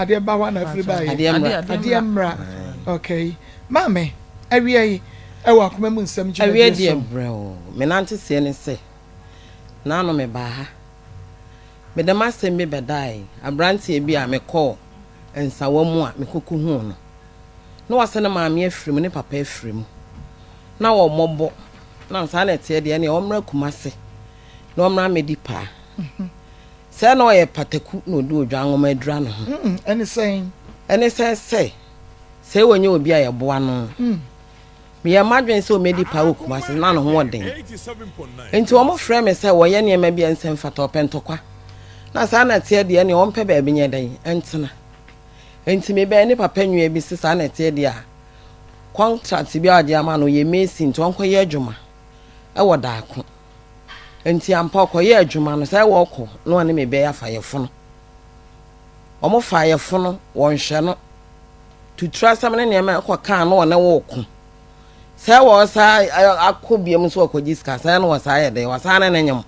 ade ba wa na free ba ade mra okay mame awie ewa akoma mu nsem gye awie de brɛ me nante se ne se na no me ba ha me da masem me bedai abrantie bi a me call ensawa mu a me koku hu no no wase na maame afrim ne papa afrim na wo mobo na nsa na tie de ne o mra kumase na o mra medipa se na o ye pataku na odu odwa ngoma adura no ene sen se wonye obi a ye boa no me ya madwen se o medipa wo kumase na no ho den enti o mo frɛ me se wo ye ne ma bi ensem fata opentokwa na sa na tie de ne o mpe ba bi nye den entena enti me be ne papa nwa bi se sa na tie de a contract bi a ama no ye mesi nti onko ye adwuma e wo da ako enti ampa ko ye adwuma no sai wo ko no ne me be ya fa ye fono o mo fa ye fono won hwe no to trust am ne ne ma ko kan no ne wo ko sai wo sa akobiem so ko jiska sai no sa ye de wa sa na nyem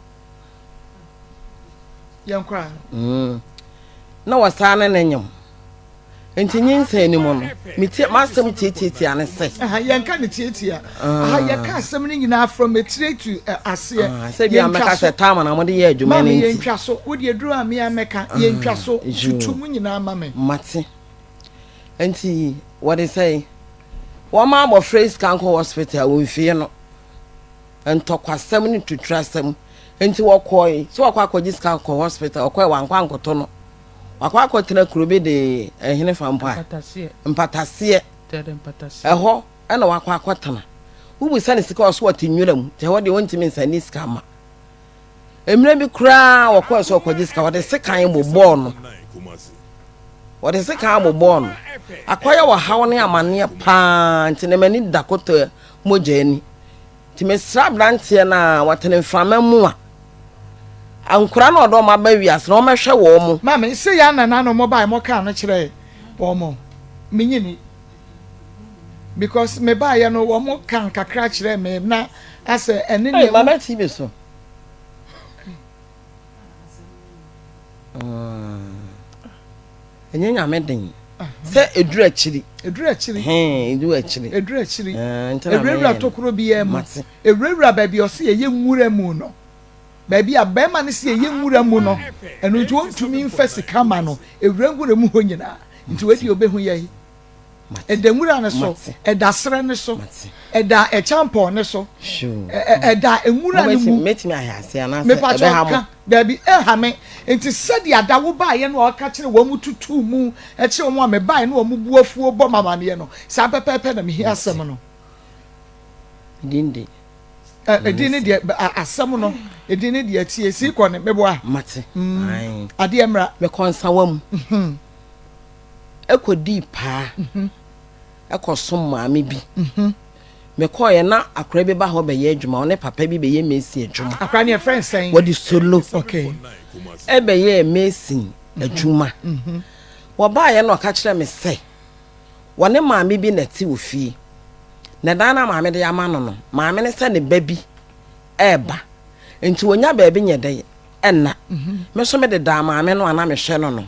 yankwa na wa sa na nyem enti nyinsa ni mo no meti masem tietie ane se yanka ne tietie yaka asem ni nyina from etire to ase se bia meka se tama na mo de ye adwuma ni enti yentwa so wo de aduru am ya meka yentwa so tutum nyina mame mate enti what they say wo ma mo phrase kan ko hospital wo fie no entokwasem ni tutrasem enti wo koi so akwa jiska ko hospital ko wankwa nkoto no wakwa akotena kurobe de ehene fampa mpatase eho ena wakwa akotena wubusa ne sika oso watinwuram te ho de wontimi nsani sika ma emre bi kura wakwa so kwaji sika wode sekan bobɔ no wode sekan bobɔ no akwaya wa hawo ne amane pa ntine mani dakoto mojani time srabrantie na watene mframa mu a ankura na odo ma ba wiase na o mehwe wo mu mama se ya na no mobile mo ka no kire wo mo menyini because me ba ya no wo mo kan kakra kire me na ase ene ne mama TV so enya meden se edura chiri edura chiri ewura tokuro bi e mu ewura ba bi o se ye nwura mu no baby a bema ne se ye nwura mu no eno nti wontumi mfa sika ma no ewura nwura mu ho nyina nti wedi obehu ye eda nwura ne so eda sere ne so eda echampo ne so eda enwura ne mu metimi ahase anase ebe ha mo baby ha me nti sedi adawo ba ye no o ka kire wo mu tutu mu e kire wo me ba ye no wo mu buafuo bo mama ne ye no sa pepepe na me hi asem no dinde edini de asam no edini de atie si ko ne meboa mate ade emra me konsawam ekodi pa ekosom maame bi me koye na akra bi ba ho be ye adwuma one papa bi be ye mesi adwuma akra ne friend saying what is solo okay e be ye mesi adwuma wo ba ye no ka kire me se wone maame bi na ti ofie na dana maame de ama no maame ne se ne babi eba enti wonya ba bi nyede enna me so me de da maame no ana me hwe no no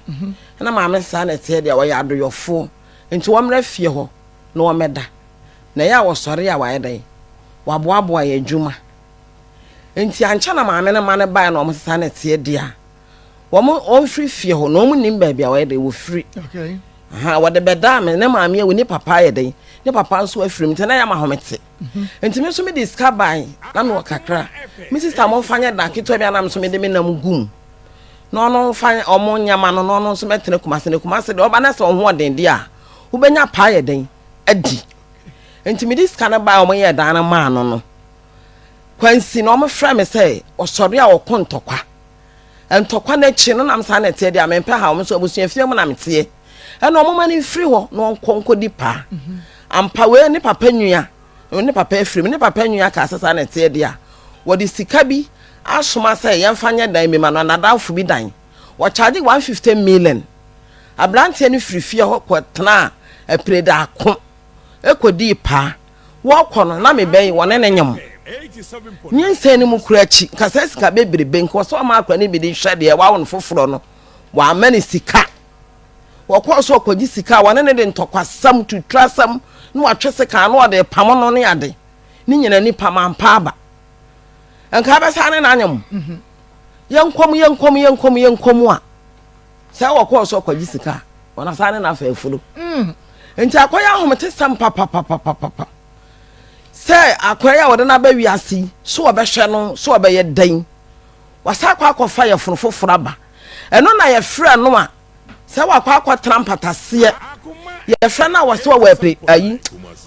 na maame sa na tie de wo ya adoyofo enti wo mra fie ho na wo meda na ya wo sore ya wa yede wa boaboa ya adwuma enti ancha na maame ne ma ne ba na wo sa na tie de a wo mo on free fie ho na wo nim ba bia wa yede wo free okay wo de beda me ne maame ya wo ni papa yede ne papa so afrim nti na ya ma homete enti me so me discover na me wakakra me sister mo fanya da keto bia na me so me de me nam gum no no fanya omo nyama no no so metene kumase de oba na so ho den de a wo benya pa ye den adi enti me discover ba omo ye dan na ma no kwansi no mo fra me say osori a wo kontokwa entokwa na chi no nam sa na tie de a me mpe ha wo so abusua fie mo na mete e na omo ma ni free ho no konko di pa ampa we ne papa nwua ne papa afrim ne papa nwua ka asasa na tie de a wo di sika bi asoma say yemfanya dan me ma no nadafo bi dan wo charge 150 million ablante ne frifie ho kwotena apreda ako ekodi pa wo kono na me ben wo ne nyem nyense ne mu kurachi kasa sika bebrebe nko so ma akwa ne bi di hwede wa won foforo no wa amani sika wakɔ so akɔgye sika wane ne de ntokwasam tutrasam no atwese kan no de pam no ne ade ni nyina ni pamampa aba enka be sa ne na anyam yenkom a sa wakɔ so akɔgye sika wana sa ne na fa afuro enti akoya ahomete sam papa say akoya wode na ba wiase so obehwe no so obeye dan wasa akɔfa ye fonofoforo aba eno na ye frɛ no a say wakɔ trampatase ye frɛ na wase wa wape ayi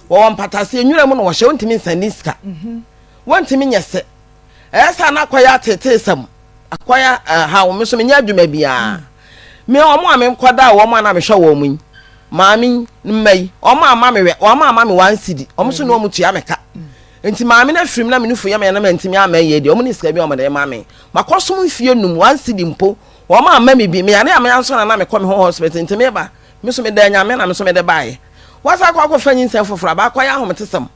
wo mpatase nwura mu no wo hye wontimi nsani sika wontimi nyese esa na akoya tete sam akoya ha wo meso menya adwuma bia me omo ame nkoda wo mo na me hwe wo mu maami mmai omo ama me wan sidi omo so no omo tua meka enti maami na firim na me nufu ya me na mantimi ama ye de omo ni sika bi omo de maami makosom fie num wan sidi mpo omo ama me bi me ya na me so na me kɔ me hospital enti me ba me so me da nya me na me so me de bae wasa akɔ fa nyinsa foforo ba akɔ ya homotesam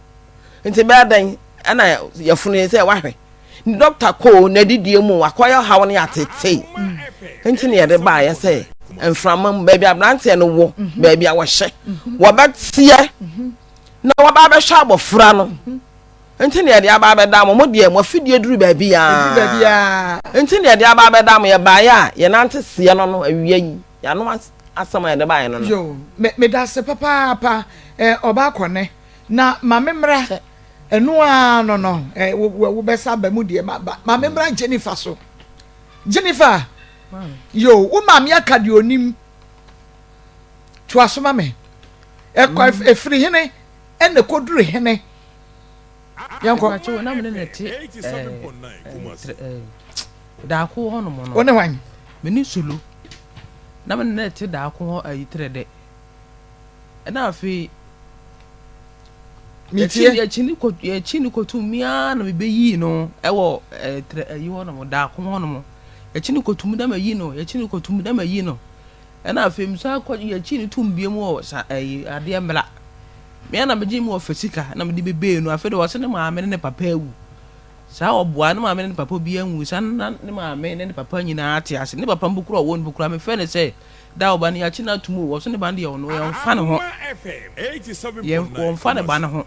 enti be dan ana ya funu ye se wahwe doctor ko na didie mu akɔ ya hawo ne atete enti ne ye de bae se enframam baby abrante no wo baby a wo hye wo betie na wo ba be hwa abofra no enti ne de aba be da mo de mo afidie duru baby ya enti ne de aba be da mo ye bae a ye nante se no no awie yi ya no asama ye de bae no yo me da se papa oba akone na ma memra enu a no wo be sa ba mu de ma memra Jennifer so Jennifer yo wo maami akade onim to asoma me efiri hene ene koduru hene yanko acho na me ne te 87.9 kumasi da ko hono mo no one wan me ni solo na me ne te da ko ho ayi trede na afi mitie ya chini ko tumia na me beyi no ewo ayi hono mo da ko hono mo yachini kotum da mayi no yachini kotum da mayi no na afem so akọ yachini tumbie mu o sa ade mla me na meji mu ofasika na me de bebe no afi de wo se ne maame ne papa awu sa oboa ne maame ne papa bi anwu sa ne maame ne papa nyina ate ase ne papa mbukuru o won bukuru me fe ne se da oba ne yachini atumu wo so ne bande ye no ye mfa ne ho ye mfa ne ba ne ho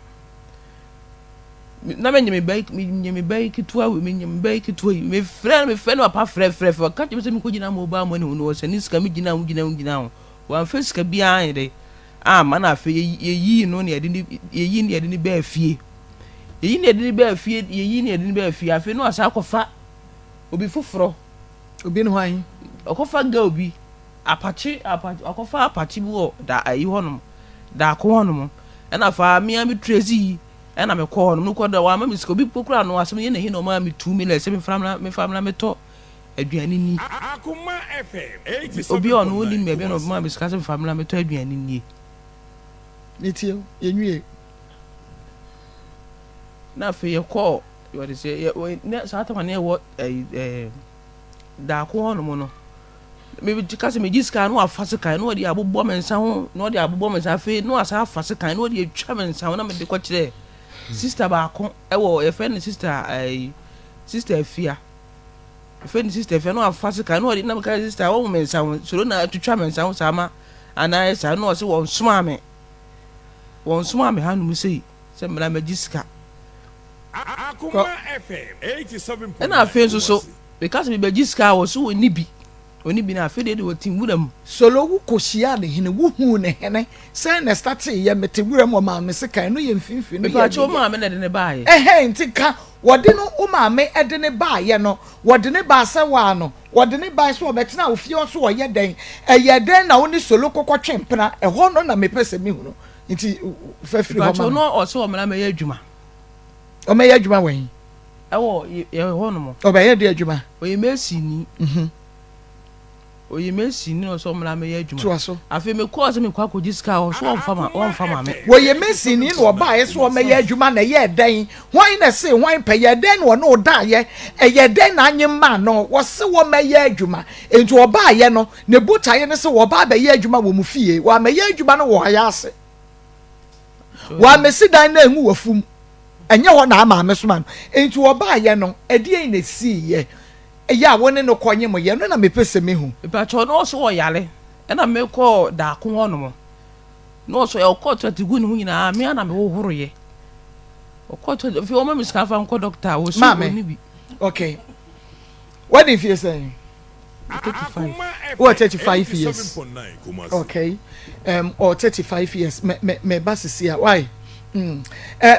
na me nyeme bai kitwa we me nyeme bai kitwa me friend wa pa frɛ ka che me ko gina mo ba mo ne no se ni ska me gina ho wa fa ska bia an de ma na fa yi no ne ye de ni ba fie ye ne de ni ba fie afi no asa akɔfa obi foforo obi no han akɔfa ga obi apache akɔfa apache bi wo da ayi honom da ko honom na fa me am trazy ena me call no ko da wa ma mi obi pokura no asem ye na hi no ma mi 2 million se me famla me to aduani ni Akoma FM 87 obi ono ni me be no ma mi ska se famla me to aduani ni nitio ye nwie na fe ye call you dey say na sa ta ma ne wo da ko no mo no me bi kase me jiska no afase kan no de abobbo mensa ho no de abobbo mensa fe no asa afase kan no de atwa mensa ho na me de ko kire sister ba ko ewo e friend sister Afia friend sister Afia no afase kan no na ka sister wo mensa ho so na atwa mensa ho sama ana esa no se won soma me hanu sei se mra magiska Akoma FM 87. Na afen so because me magiska wo so oni bi na afen de wo timuram solo wu kosia de hene wu hu ne hene say na start ye mete wuram o ma me se kan no ye mfimfi no ye ba cho ma me na de ne baaye ntika wode no o ma me ede ne baaye no wode ne ba se wa no wode ne ba so obetena ofie so wo ye den eye den na woni solo kokotwe mpena ho no na me pese mi hu no nti fafiri ho ma cho no o so o mra me ye adwuma o me ye adwuma wen ewo ye ho no mo o be ye de adwuma o ye mesi ni oyi mesi ni o so mra me ye adwuma afi me ko se me kwa ko jiska o so on fama me wo ye mesi ni no ba ye so me ye adwuma na ye den hwan na se hwan pe ye den no no da ye ye den na anyima no wo se wo me ye adwuma enti o ba ye no ne buta ye ne se wo ba be ye adwuma wo mu fie wa me ye adwuma no wo ya ase wa mesi dan na enwu wafum enye ho na ama me so man enti wo ba ye no edie na si ye ya woni no konye mo ye no na me pese me hu pa cho no so wo yale ɛna me kɔ daako hɔ no mo no so yɛ kɔ to tigu ne ho nyinaa me ana me hohoro ye kɔ to fi o ma me sika fa nkɔ doctor wo so ni bi okay what if you say 35 what 35 years okay or 35 years me basisia why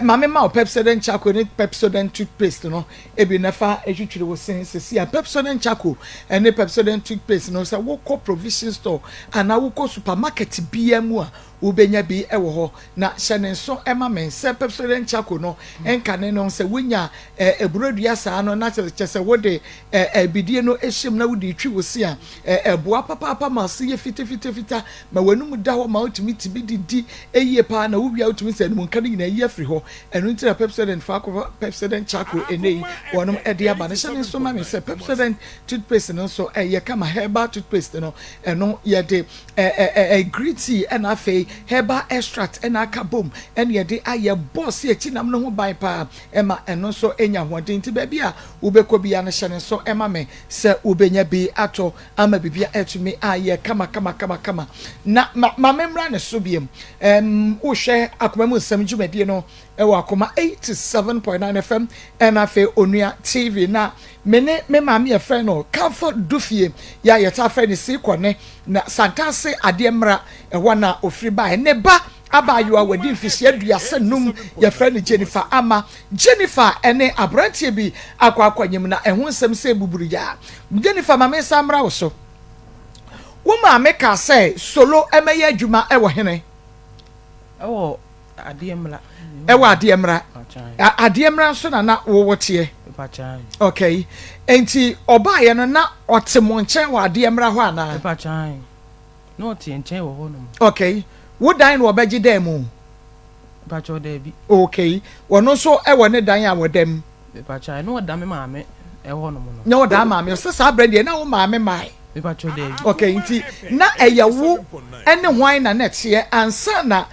mama ma Pepsodent Charcoal ne Pepsodent toothpaste no ebi nafa etwitwire wo sense Pepsodent Charcoal ne Pepsodent toothpaste no say wo ko provision store ana wo ko supermarket bia mu a wo benya bi ewo ho na hyene so ema men se Pepsodent Charcoal no enka ne no say wonya eburodua saa no na kyese wo de ebidie no ehyem na wo de twi wo si a eboa papa ma se ye fita ma wanum da ho ma otimi tibi didi eyie pa na wo bia otimi se no nka na ye free ho enu ntira Pepsodent fa ko Pepsodent Charcoal enei wonum ede aba ne hyene so ma me se Pepsodent toothpaste no so ye kama herbal toothpaste no eno ye de green tea and afi herbal extract and akabom and ye de aye boss ye chinam no ho ban pa ema eno so enya hoden ti ba bia ubekọ bia ne hyene so ema me se ubenya bi ato ama bibia etumi aye kama na ma memra ne so biem wo hwe akoma mu nsem dwumadi no ewo Akoma 87.9 FM and afi onua TV na me maami e friend no Comfort Dufie ya yeta friend si kone na santase ademra ewa na ofri ba ne ba abayo awadi mfisi aduase num ya friend Jennifer ama Jennifer ene abrantie bi akwanyem na ehun nsem se buburu ya Jennifer mama samra wo so wo maame ka say solo emeye adwuma ewo hene ewo ademra ewa ademra so na wo wotie okay enti oba ye no na otemo nchen wa ademra ho ana no tie nchen wo ho no okay wo dan no obeji dem mu pacho da bi okay wono so ewo ne dan a wodam pacho no da me maame e ho no no no da maame so sa brand na wo maame mai pacho da bi okay enti na eyewo ene hwan na netie ansa na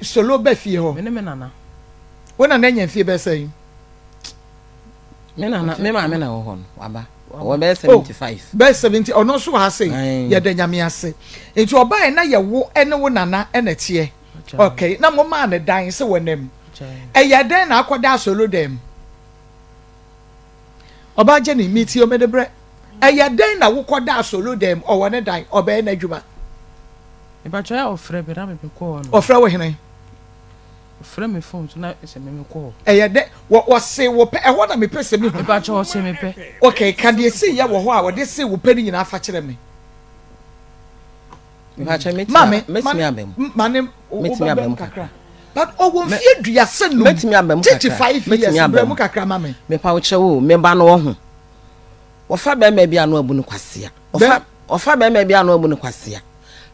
solo ba fie ho me nana wona na nya fie be say me maame na wo ho no aba wo be 75 be 70 ono so ha say ye da nyame ase enti oba na ye wo ene wo nana ene tie okay na mo ma ne dan se wonem ye den na akoda solo dem oba je ni miti o medebre ye den na wo koda solo dem o wone dan oba na adwuma e ba cha ofre be na me ko no ofre wo hene ofre me phone so na se me ko ye de wo se wo pe e ho na me pese me e ba cha o se me pe okay kan de se ye wo ho a wo de se wo pe ni nyina fa kire me ba cha meti abem mane meti abem kakra but o won fie dua se no meti abem kakra 35 years bremu kakra mame me pa wo che wo me ba no ho wo fa ba ma bia no abu no kwasea wo fa ba ma bia no abu no kwasea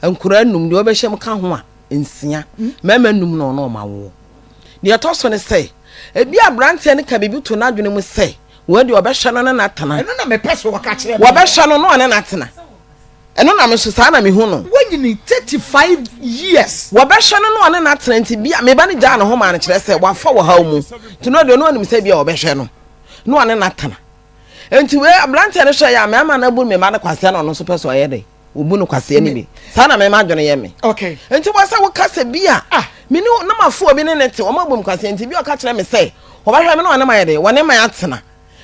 ankura num de obehye ka ho a nsia mama num no no ma wo de atoso ne sei ebi abrante ne ka bibi to na adwene mu sei wo de obehye no na atana eno na me pese wo ka kire wo obehye no no na atana eno na me so sa na me hu no wanyini 35 years wo obehye no no na atana nti bia me ba ne ja no ho ma ne kire sei wa fa wo haw mu to no de no anim sei bia wo obehye no no na atana enti we abrante ne hwe ya me ama na bu me ma ne kwase no no so pese oye de obu no kwase ni bi sana me ma dwene ye me okay enti wasa wo kase bia me ni na mafo obi ne nete o ma bom kwase enti bi o ka kire me sei o ba hwe me no na ma ye de wone ma atena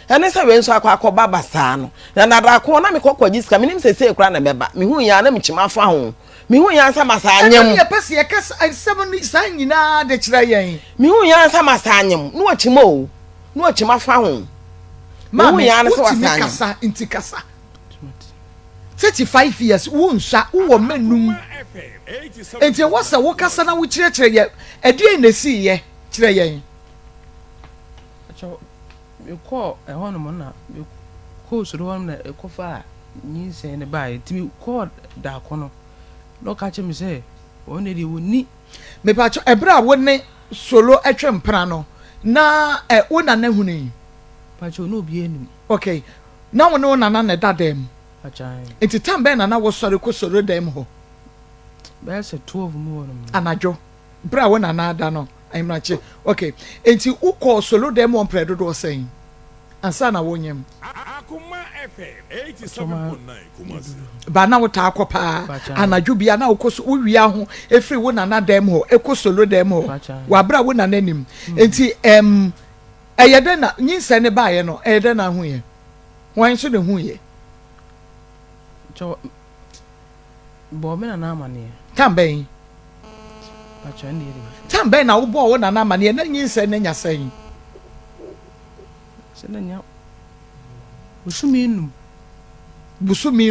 ene se we nso akwa baba saa no na da ko na me kokwa gisika me nim se sei kura na beba me hu ya na me chima fa ho me hu ya nsa masa anyem ye pese ye kasa 7 san nyina de kire yen me hu ya nsa masa anyem no chima o no chima fa ho ma hu ya na se wasa kasa inti kasa 35 years wonsa wo menum enti wasa wo kasa na wo kire ye edie na si ye kire yen acho me ko e hono mo na me ko so do na e ko fa ni se ne ba e ti ko da ko no no ka che me se o ne di woni me pa cho ebra wo ne solo etwe mpra no na wo na na huni pa cho no bi enim okay na wo no na na dadem achai enti tambe na wo sori ko soro dem ho ba se 12 mu wono anajo bra wo na na da no ayimrache okay enti uko solo dem on predo do saying ansa na wonyem Akoma ba na wo ta akopa anadwo bia na wo so wia ho efiri wo nana dem ho ekosolo dem ho wa bra wo nana nim enti eyede na nyinse ne baaye no eyede na ho ye wan so de ho ye cho bo me na amane tamben pacha ndi tamben na wo bo wo nana amane na nyinse ne nyasan se na nya busumi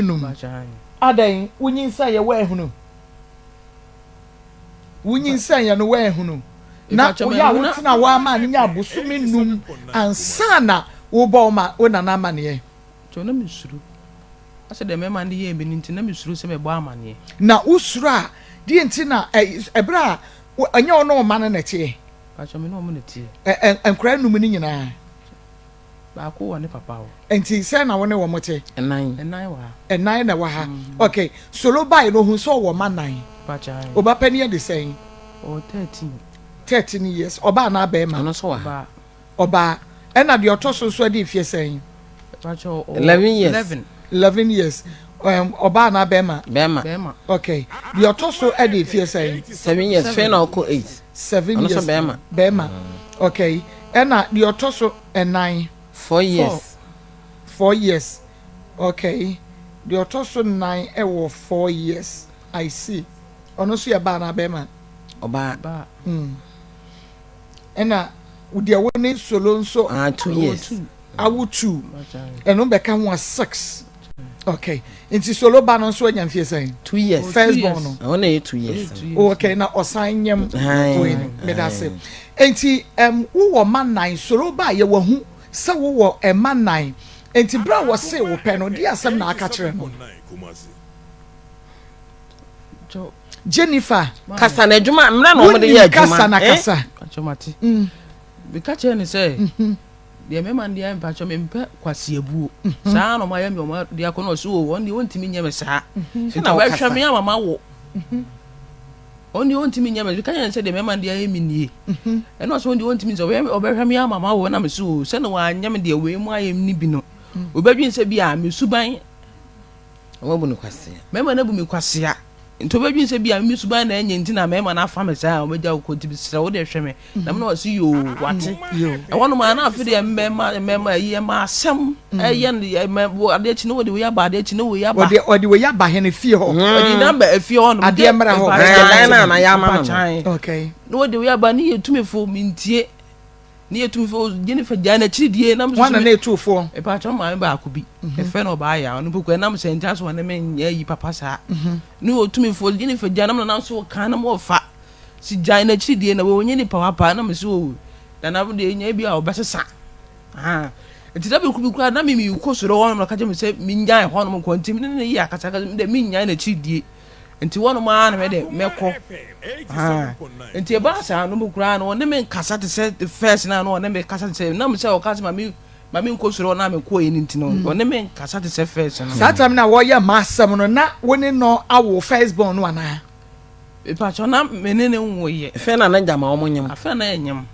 num adan wunyinsa ye wa ehunu wunyinsa ye no wa ehunu na ya wutina wa ma nya busumi num ansana wo bo ma wo nana amane cho na misuru ase de me man de ye bi ntina misuru se me bo amane na usuru a die ntina ebra anya ono ma na tie pacha me no mo na tie enkra num ni nyina ba ko wa ne papa wo enti se na wo ne wo mote enan na wa ha okay solo buy no hu so wo ma nan pacha oba pani de sen o 13 years oba na ba ma no so wa oba ena de otoso so de fie sen pacha 11 years oba na ba ma okay de otoso e de fie sen 7 years fe na ko 8 7 years ba ma okay ena de otoso enan 4 years 4 years okay the otoso 9 ewo 4 years I see ono so ya ba na be ma oba ena udi awo ne solo nso 2 years awu 2 eno be ka ho 6 okay inti solo ba no so anya mfie sen 2 years first born no ona 2 years okay na osanyem me da se enti wo ma 9 solo ba ye wo hu se wo ma 9 enti bra wo se wo pe no di asem na aka kire no Jennifer kasa na adwuma mra na mo de ye adwuma kasa na kasa achomati be ka che ne se de me man dia mpa cho me mpa kwase abuo saa no ma ya me o ma dia ko no so wo oni wontimi nya me saa na wa hwa me ama wo oni wontimi nya me ka nya se de me man dia emi nie e no so oni wontimi so obehwa me ama wo na me so se no wa nya me de we mu ayem ni bi no obedwin se bi a me suban wo bu no kwase me ma na bu me kwase a nto bedwin se bia me suban na enye ntina me ma na afa me saa o meja ko tibi sira wo de hweme na me na wasi yo wate e wono ma na afide me ye ma asem e ye me ade chi no wo de we ya ba ade chi no wo ya ba ode we ya ba he ne fie ho ode number e fie ho no ade mra ho na ya ma okay no wo de we ya ba ni ye tumefo mintie ni ye tumefo Jennifer Jana chidie na me wana na etufo e pa cho ma me ba akubi e fe no ba ya no buku na me senta so na me nya yi papa sa ni o tumefo Jennifer Jana na so kan na mo fa si Jana chidie na wo nye ni papa na me so da na de nya bi a obesesa enti da be kubi kura na me mi ko soro won na ka je me se mi nya ho no mo kontimi ne yi akata ka de mi nya na chidie enti wono ma na me de meko enti e ba sa no mukura no ne me kasa te se the first na no ne me kasa te se na me se o kasa mami nkosoro na me ko yin enti no ne me kasa te se first na that time na wo ye masam no na woni no awo first born no ana e pa cho na me ne wo ye fe na jama o monyam afa na enyam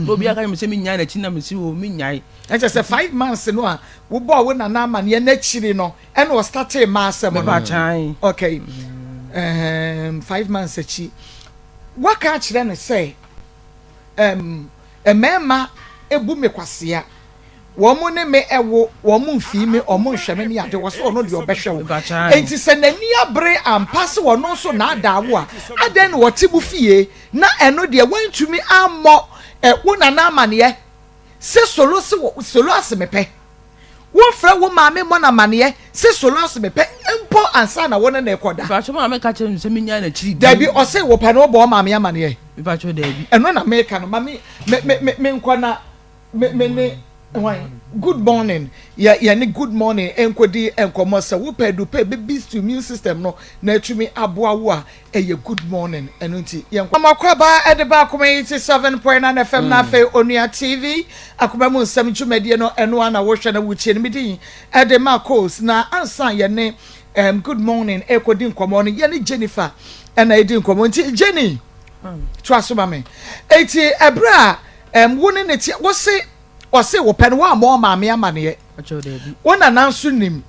obi aka me se mi nya na chi na me si wo mi nyai e just 5 months no a wo bo wo na na ma ne na chiri no e no start masam me ba chan okay 5 months achi waka kire ne say emema ebu me kwasea wo mo ne me ewo wo mo mfi me o mo nhweme ne ade wo so no de obehwe wo enti se nani abre ampase wo no so na adawo a aden wo tibu fie na eno de wantumi ammo wo na na amane se solo asemepe wo fra wo maame mo na amane se solo asemepe mpo ansa na wo na ekoda ba cho maame ka che se minya na chiri dabi o se wo pa no bo maame amane ba cho dabi eno na me ka no mame me nkona me good morning ya ni good morning enkodi enkomo se wo pedu pe be to immune system no na atumi aboa wo a eye good morning eno nti makwaba edeba akoma 87.9 FM na fe onua TV akoma mu nsem twumedie no eno ana wo hwe na wuchie ni din ede Maa Akos na ansa ye ne good morning ekodi nkomo no ye ni Jennifer ena edi nkomo nti Jenny twaso ma me eti ebra wo ne ti wo se ɔse wo pɛ no wa ma maame amane wona nanso nim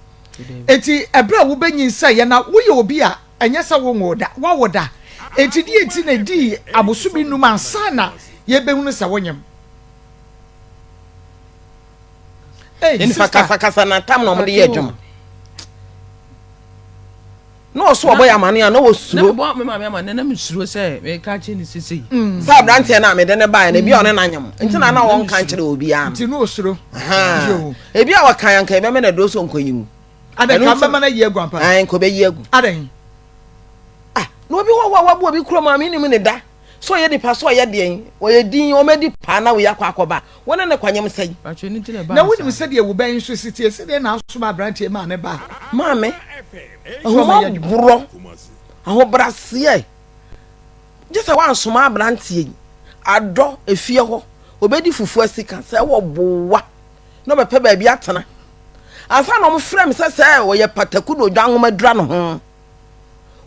enti ebra wo benyin sɛ ye na wo ye obi a enye sɛ wo ngoda wa woda enti die enti na di abosubi num ansa na ye behunu sɛ wonyem in kasa na tam no mo de ye adwuma no so oboy amane a no wo suro me maame amane na me suro se me ka che ni sisi sa brante na me de ne bae na bi one na nyam nti na won kan kire obi a nti no suro ebi a wakan anka be me na do so nkoyimu adan ka mama na ye aguampa an ko be ye agu adan no obi wa bo obi kuro maame ni mu ne da so ye di pa so ye de o ye din o medi pa na we yakwa akoba wona ne kwanyem sai na woni me se de wo ban so sitie se de na so ma brante ma ne ba maame aho bro aho brase jesa wan so ma brante adɔ efie ho obedi fufu asika se wo bowa no be pe ba bi atena anfa no mo frem se wo ye pataku no dwan ma dura no ho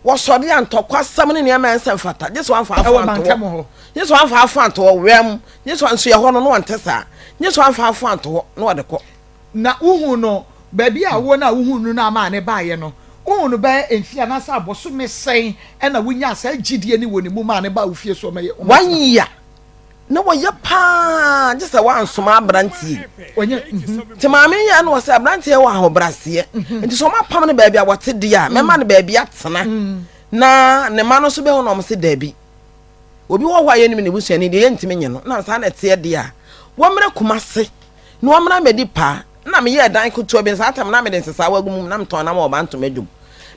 wo so de antokwa sam ne ne ma ense fata jesa wan fa afo yeso anfa afo anto wem yeso anso ye ho no antesa yeso anfa afo anto no de ko na uhu no ba bi a wo na uhu no na ma ne ba ye no uhu no ba enfia na sa aboso me sen e na wonya sa gidie ni woni mu ma ne ba ofie so me ye wanya na wo ye pa jesa wan so ma brantie onye ti maame ye na wo se brantie wo aho brase nti so ma pam ne ba bi a wote dia me ma ne ba bi atena na ne ma no so be ho no mo se da bi obi wo hwa ye nim ne busua ni de ye ntime nye no na sa na te de a wo mre kumase na wo mra medi pa na me ye dan koto bi sa atam na me de sesa wagum na me ton na ma oba ntom adum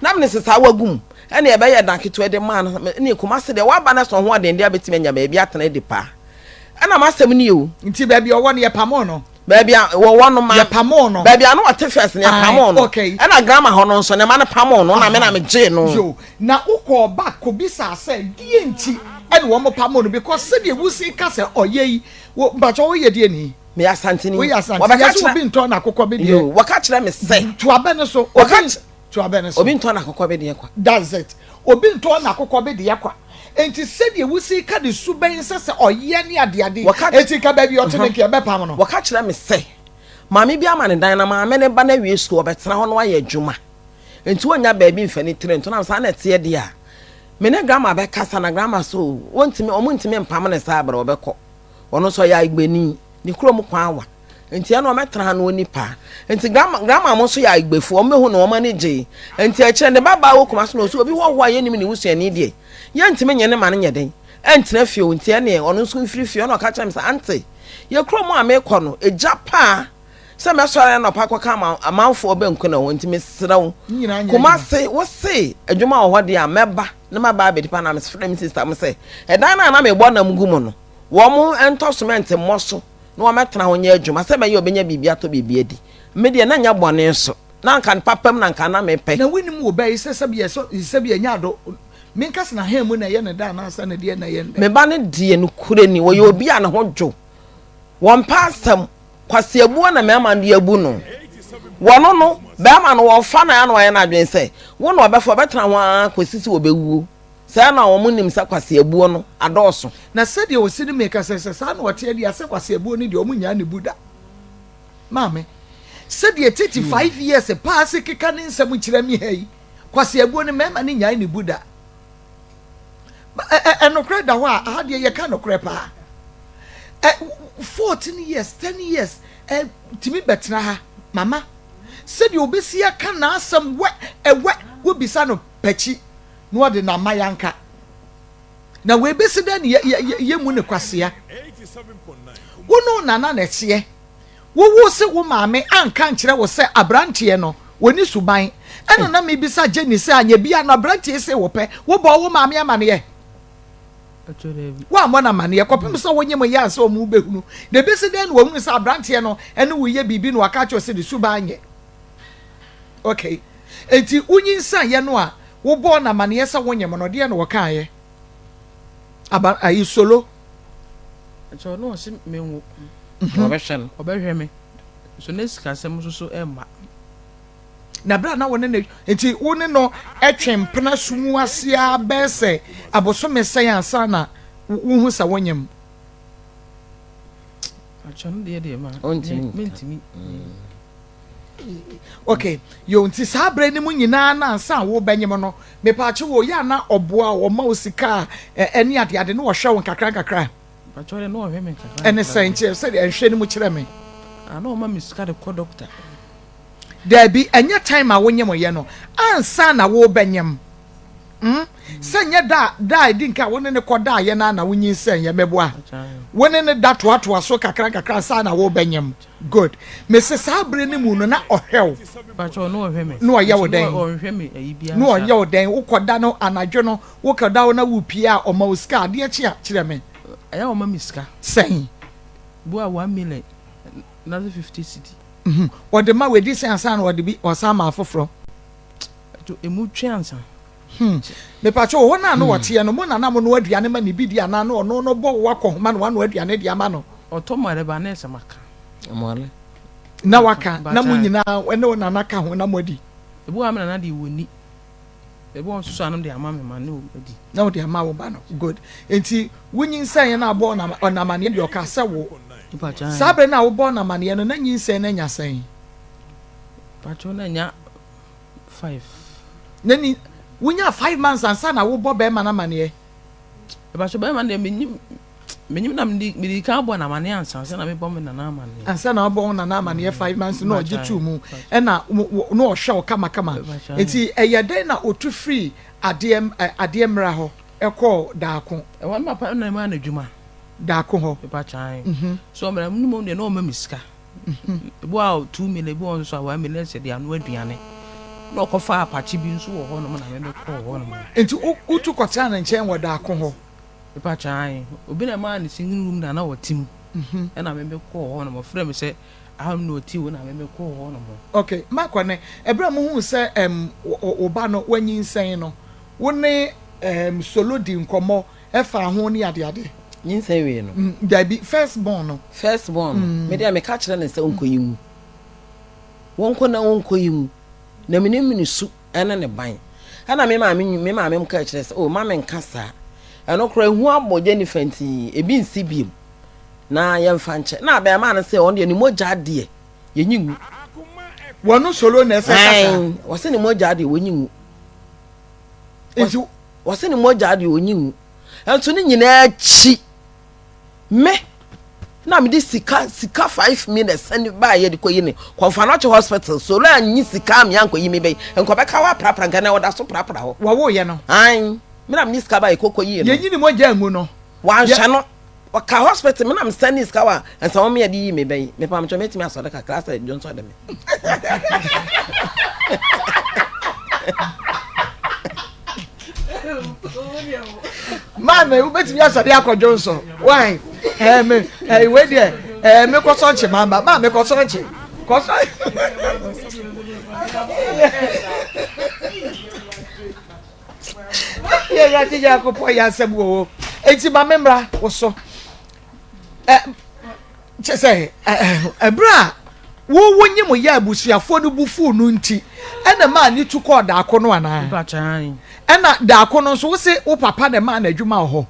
na me sesa wagum ene e be ye dan keto de ma no ne kumase de wa ba na so ho de ndi abetime nya ba bi atena de pa ana ma asem ni o nti ba bi owo ne ye pamo no ba bi wo wono ma ye pamo no ba bi anu ate first ne pamo no ana grandma ho no so ne ma ne pamo no na me je no yo na ukọ ba ko bi sa se die nti ene wo mo pamo no because se de wusi ka se oye wo mbacho wo ye de ni me asante ni wo ba ka che obi nto na kokọ be de yo waka kire me se to abene so to abene so obi nto na kokọ be de kwa that's it obi nto na kokọ be de kwa enti se de wusi ka de suben se oye ni ade enti ka ba bi otene ke be pam no waka kire me se maame bi ama ne dan na maame ne ba na wie school obetena ho no aye adwuma enti wonya ba bi mfani trent na sa na te de a me ne grandma be kasa na grandma so wontimi omuntimi mpam ne sa abra obekọ ono so ya igbeni ni krom kwa awa enti ya no metra no nipa enti grandma mo so ya igbefu o mehu no o manage enti a kire ne baba wo kuma so no so obi wo ho aye nim ne wusua ni de ye ntimi nye ne ma ne nye den entina fie enti ya ne ono so mfiri fie ono ka kire me sa Auntie ye krom a me kọ no eja pa se me so na pa kwa ka amanfo obenku na won ntimi srawo kuma se wo se adwuma wo ho de a meba na ma ba be dipa na me frame sister me say e dan na me bo na mgumu no wo mu entorsement moso na wo metena ho nya adwuma se me ye obenya bibia to bibia di me de na nya bone so na nka papam na nka na me pe na wini mu be se bi nya do me nka se na hemu na ye ne dan na sa na de na ye me ba ne de no kure ni wo ye obi a na ho dwo won pasam kwase abuo na me ama de abu no wono no be ama no wo fa na ya no ye na adwen se wo no obefo betena ho akwasisi obewuo sa na wo munim sa kwase abuo no adoso na se de o sini meka se sa na wote de ase kwase abuo ni de o munya ne buda maame se de 35 years pass keka ne nsem kire mi hai kwase abuo ni mema ni nya ne buda enokre da ho a de ye ka nokre pa 14 years 10 years timi betena ha mama said you be see aka na asem we bisa no pechi no de na mayanka na we be see den ye mu ne kwasea 87.9 wono nana na tie wo se wo maame anka nkire wo se abrante no woni suban eno na me bisa Jenny se anya bia no abrante se wo pe wo bo wo maame amane ye wa mona mane ye kopem so wonye mo ya se o mu behunu de be see den wo hu se abrante no eno wo ye bibi no aka cho se de suban ye okay enti unyinsa ye no a wo bo na mane ye se wonye mo no de no wo kan ye aba ayi solo so no se menwo obehwe me so nesika sem so emma na bra na wona ne enti woni no etwempena sumu ase a bese aboso mesen ansa na wo hu sa wonyem Pachon de ma. Ontimi. Okay, yo nti saa bre ni mu nyina na ansa wo benyem no me pa che wo ya na oboa wo ma osika eni ade no wo hwe won kakra Pachon no hwe me kakra ene sanche se de hwe ni mu kire me ana o ma me sika de ko doctor there be enya time a wonyem ye no ansa na wo benyem senya da di nka woni ne koda ye na wonyin senya meboa woni ne da toa so kakra sa na wo benyem good me se sabre ni mu no na ohwew pacho no ohwe me no ye wo den ohwe me ayi bia no ye wo den wo koda no anadwo no wo koda wo na wo pia o ma uska de chia kire me aya o ma miska sen bo a 1 million na 50 cedi wo de ma we di sen ansa na wo de bi o sa ma afoforo to emu twansa me pacho ho na no wote no mo na na mo no aduane ma ni bidi ana no no bo wakọ ma no no aduane dia ma no otomare ba na esamaka amole na waka na mo nyina ene na naka ho na modi ebu amana na de woni ebu on susu anum de ama me ma na odi na wo de ama wo ba no good enti wunyin san na abo na mane de okasa wo sabre na wo bo na mane no na nyin san na nya san pacho na nya 5 nani wunya 5 months ansa na wo bo be ma na mane e ba so be ma de menyim na me ka bo na mane ansa se na me bo me na na mane ansa na bo na na mane 5 months no ojitu mu e na no o hwe kama enti eye den na otu free ademra ho ekọ daako e wan ma pa na ma na djuma daako ho pa chan so me na mo de no ma miska bo a 2 million bo on so 1 million se de anu aduane no ko fa apache bi nso wo ho no na me ko ho no enti utu kwata na nchen wo daako ho pa chan obi na ma ni singing room na wotim e na me ko ho no mo frɛ me se aham no ti wo na me ko ho no mo okay makwane ebra mo hu se oba no wanyin sen no wo ne solo di nkomo e fa ho ni ade nyinsen we no there be first born me dia me ka kire ne se onkoyimu wonko na onkoyimu na menimini su ene ne ban ana me maame m ka kire se o ma me nkasa eno kora hu aboje ni fanti ebi nsi biem na ye mfa nche na ba ma na se on de ni moja de yenyiwu wono solo na se kasa wose ni moja de wonyiwu enti wose ni moja de wonyiwu enso ni nyina chi me na me di sika 5 minutes and ba ye de koyi ne konfanacho hospital so la nyi sika am yanko yi me be enko be ka wa prapra gana woda so prapra ho wa wo ye no an me na me sika ba e kokoyi no ye nyi ni mo ja ngu no wa hwa no wa ka hospital me na me send sika wa ensa wo me de yi me be me pa me metimi asode ka class Johnson de me Mama, ubeti mi asade akọjọ why we there me ko so nche mama me ko so nche ko so ye ya ti ya ko po ya sebu o enti ma membra wo so che say bra wo wonye mo ya abusuafo no bufu no nti ena ma ni tu ko da akono ana pa chan ena da akono so wo se wo papa na ma na adwuma ho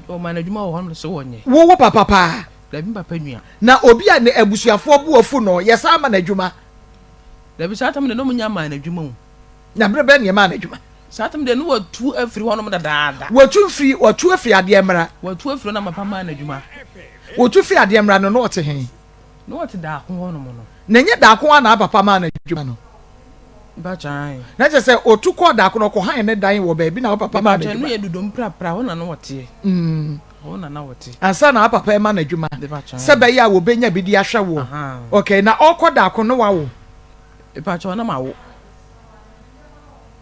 o ma na adwuma ho no so wonye wo papa pa da bi papa nua na obi a ne abusuafo buafu no ye sa ma na adwuma da bi satam de no munya ma na adwuma hu na brebe ne ma na adwuma satam de no watu afiri ho no da watu afiri ade mra watu afiri na mapa ma na adwuma watu afiri ade mra no wote hen no wote da ko ho no mo no na nye da ko na papa ma na adwuma no ba chan na je se otu ko da ko no ko han ne dan wo ba bi na papa ma na adwuma no ye dudom pra ho na no wote ho na wote ansa na papa ma na adwuma se be ya wo benya bi di ahwe wo okay na okoda ko no wa wo pa chan na ma wo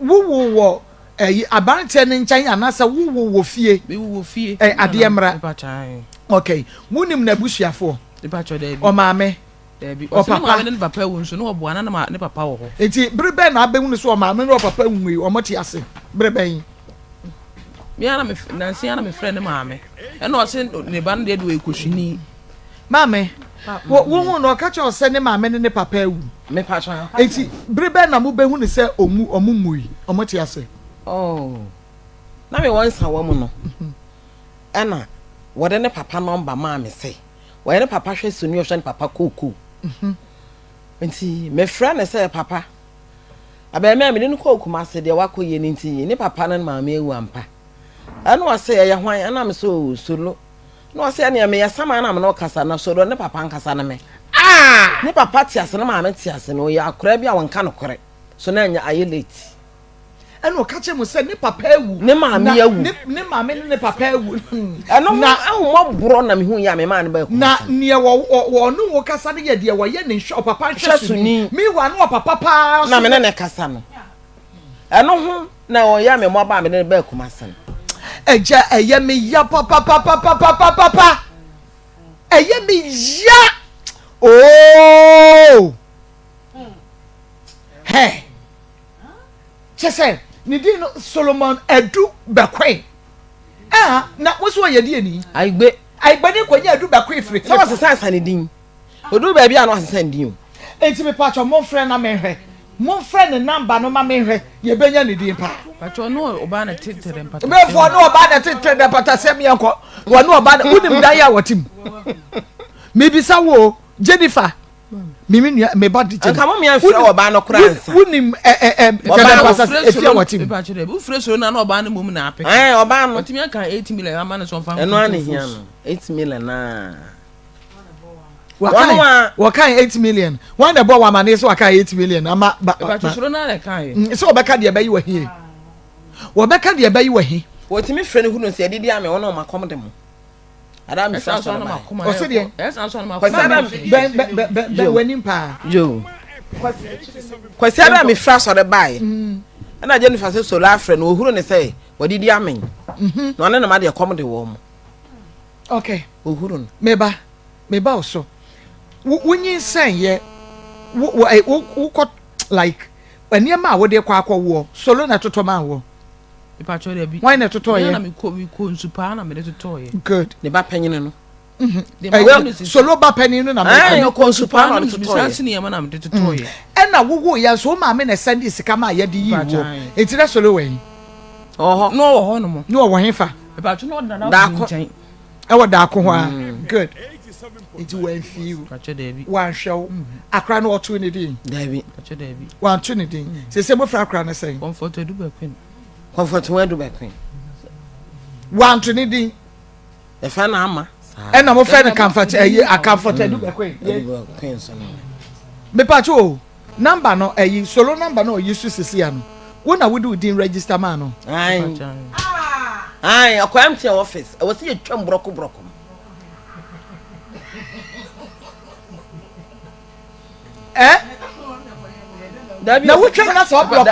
wo abante ne nkyan anasa wo fie be wo fie ade mra pa chan okay munim na busuafo pa chan de o maame o papa ne papa wo nso no obo ana na ne papa wo ho enti brebe na abehunu so o maame no papa nwui o moti ase brebe mi ana me na si ana me friend maame e na o se ne ba no de do ekohwini maame wo hu no ka cha o se ne maame ne papa awu me pa chan enti brebe na mo behunu se omumui o moti ase oh na me won sa wo mu no ana wode ne papa number maame se Why ne papa hwe so ni ohwe ne papa koko. Nti me friend say papa. Aba me ne ko kumase de wakoye ne nti ne papa na maame ewu ampa. Ano ase ye hwan ana me so solo. No ase ne me yasama na me no kasa na solo ne papa nkasa na me. Ne papa ti ase na maame ti ase no ya akra bia wonka no kore. So na anya aye late. Eno ka che mo se ne papa ewu. Ne maame ewu. Ne maame ne papa ewu. Eno na ahomọ bro na me hu ya me ma ne ba ku. Na ne wo no wo kasa ne ye de wo ye ne hwe papa hwe so ni. Me wa no papa pa. Na me ne kasa no. Eno hu na o ya me mo ba me ne ba ku masen. Eja eye me ya papa. Eye me ya. Oh. Hey. Chese, ni di no Solomon Edu Bakwe. Na wo so ye di ani. Aigbe ni kwanya Edu Bakwe free. So was sense ni din. Odu ba bia no asesen din. Enti me pa cho mon friend na menhwe. Mon friend number no ma menhwe. Ye benya ni din pa. Pa cho no oba na tetere mpata. Me fo no oba na tetere mpata sem yanko. Wo no oba na unim dan ya watim. Me bisa wo Jennifer. Mimi me body je. Nka mo me afra oba no kransa. Wunim oba pasas efia watim. Ba chire bu freso na oba no mum na apeke. Oba no. Otimi aka 8 million ama no so fa. Eno ane hia no. 8 million na. Wakan 8 million. One the boy wa mane so wakan 8 million ama ba chiro na le kan. So obeka de bayi wa hie. Obeka de bayi wa hie. Otimi frɛ ne hu no se didi ame wono makom de mo. Adam fresh so na makoma. O se de. Yes, answer na makoma. Ben wenim pa. Yo. Kwasi Adam me fresh so de bai. Na Jennifer say so la frɛ no ohuru ne say wadidi ame. No na ma de kom de wo mo. Okay. Ohuru no. Meba so. Wunyin sen ye wo like eniema wo de kwa wo solo na toto ma wo. Ipa cho de bi. Why na toto ye? Na me ko nsu pa na me de toto ye. Good. Ne ba panyine no. Solo ba panyin no na me ko nsu pa na toto ye. Bisansi ne yema na me de toto ye. E na wo ya so ma me na send sika ma ye de yi wo. Enti na solo we. Oho. No wo ho no mo. No wo hefa. Ipa cho no na da nchen. E wo da ko ho a. Good. Enti wan fiu. Pa cho de bi. Wan hwew. Akra no oto ne din. Da bi. Pa cho de bi. Wan to ne din. Se mo fra akra na say. Comfort Edu Bakwe. Comfort Edu Bakwe. Wan to ne din. E fa na ama. E na mo fa na comfort Comfort Edu Bakwe. Bakwe so no. Me pa cho number no solo number no yisu sisi ya no. Wo na wo do din register man no. Ai akwam te office. E wo se yetwam broko. Na wo twem na so block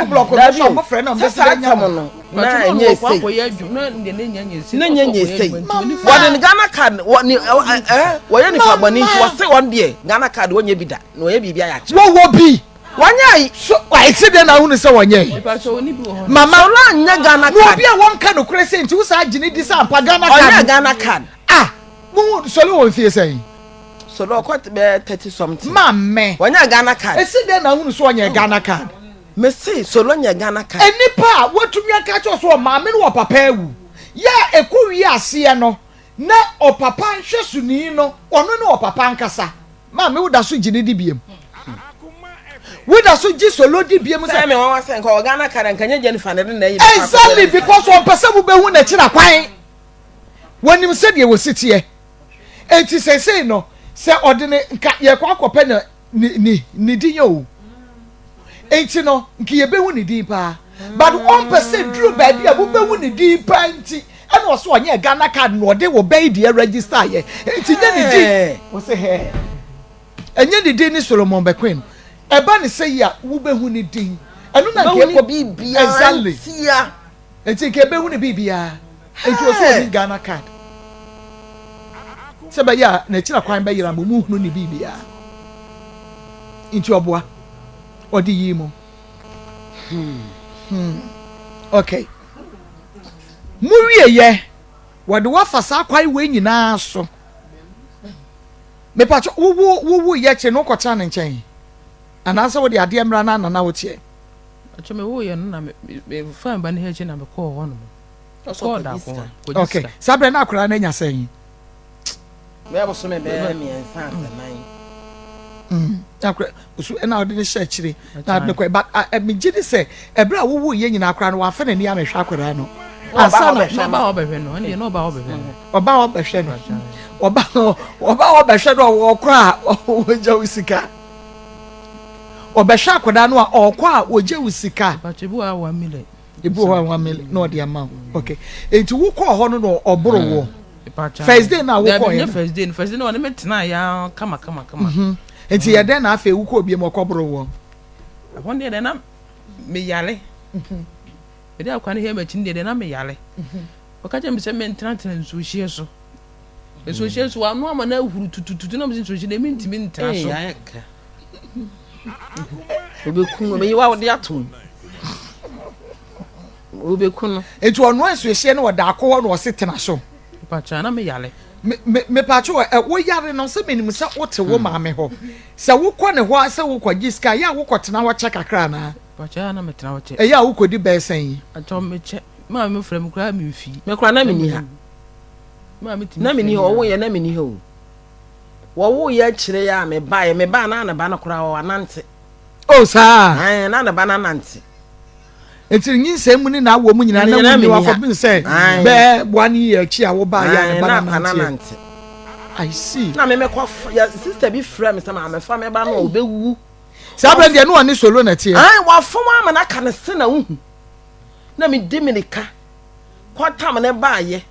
so mo frɛ na mo se nya no na enye sei na nya sei na nya sei wode Ghana card woni woye ni fa bani nti wose won de Ghana card wonye bi da na woye bibia ya che wo bi wanya so why se de na hunu se wonye mama la nya Ghana card no bia won ka no krese nti wo sa agine di sa ampa Ghana card onya Ghana card mo solo won fie sei so lo kwat be 30 something mamme wanya Ghana card ese de na hunu so wonye Ghana card me say so lo nya Ghana card enipa wotumi aka cho so maame no papa ewu ya ekowi ase no na o papa nhwesuni no ono ne o papa nkasa maame wo da so gine di biem wo da so gi solo di biem say me won say nka Ghana card nkanya Jennifer ne na yi exactly because on pesa bu be hu na kira kwan wonim se de wo sitie enti say no se odene nka ye kwa akopɛ na ni di yo enti no nka ye be hu ni di pa but on pesa dru ba bi abu be hu ni di pa enti ɛna ɔso ɔnyɛ Ghana card no ɔde wo bɛyi de register ye enti nye ni di wo se he enye ni di ni Solomon Bakwe eba ni se ya wo be hu ni di ɛno na nke ko bibia exactly tia enti ke be hu ni bibia enti ɔso ni Ghana card sebe ya na kira kwan be yira mo mu hunu ni bibia inti oboa odi yi mo okay mu wie ye wode wa fasa kwai we nyina so me pa wo ye che no kwota ne nchen anansa wo de ade emra na na wo tie acho me wo ye no na me fan ba ne he che na me call ho no so da ko okay sabre na akura na nya sen me aboso me be me ensa aseman akra so na odi ne share chire na de ko but me gidi say ebra wo wo ye nyina akra no wa fa na ni amehwa akra no asana ba obehwe no ene no ba obehwe no oba obehwe no oba obehwe no wo kra wo je usika obehwa akra no a okwa wo je usika ba chebu a 1 million ibu 1 million no the amount okay enti wo ko ho no oboro wo first day na wo ko ye first day no na metena ya kama enti ye den na afa wo ko obi mo ko boro wo apon de na me yale ede akwa ne he ma chin de na me yale o ka jem se mentena nso hie so eso hie so anu ama na ahuru tututu na me nso hie de me ntimi ntena so obekun me yiwa wode atom obekun enti ono eso hie ne wada akọ no setena so pacha na me yale me pacho wo yare no se menim se wote wo maame ho se wo kɔ ne ho se wo kɔ giska ya wo kɔtena wo check akra na pacha na metena wo check ya wo kɔdi bɛsan ato me che ma me frɛ me kra me mfi me kra na me ni ha ma me timi na me ni ho wo ye na me ni ho wo ye kyire ya me ba na ba na kra wo anante o sa na ba na nante enti nyinsɛ mu ni na wo mu nyina na mu wa kɔ bin sɛ bɛ boani ye chi a wo ba ya ne ba na nante I see na me kɔ ya sister bi frɛ me sɛ ma me fa me ba no obewu sa bra de no ani solo na tie wa fom ama na ka ne se na hu na me di me ne ka kwata me ne ba ye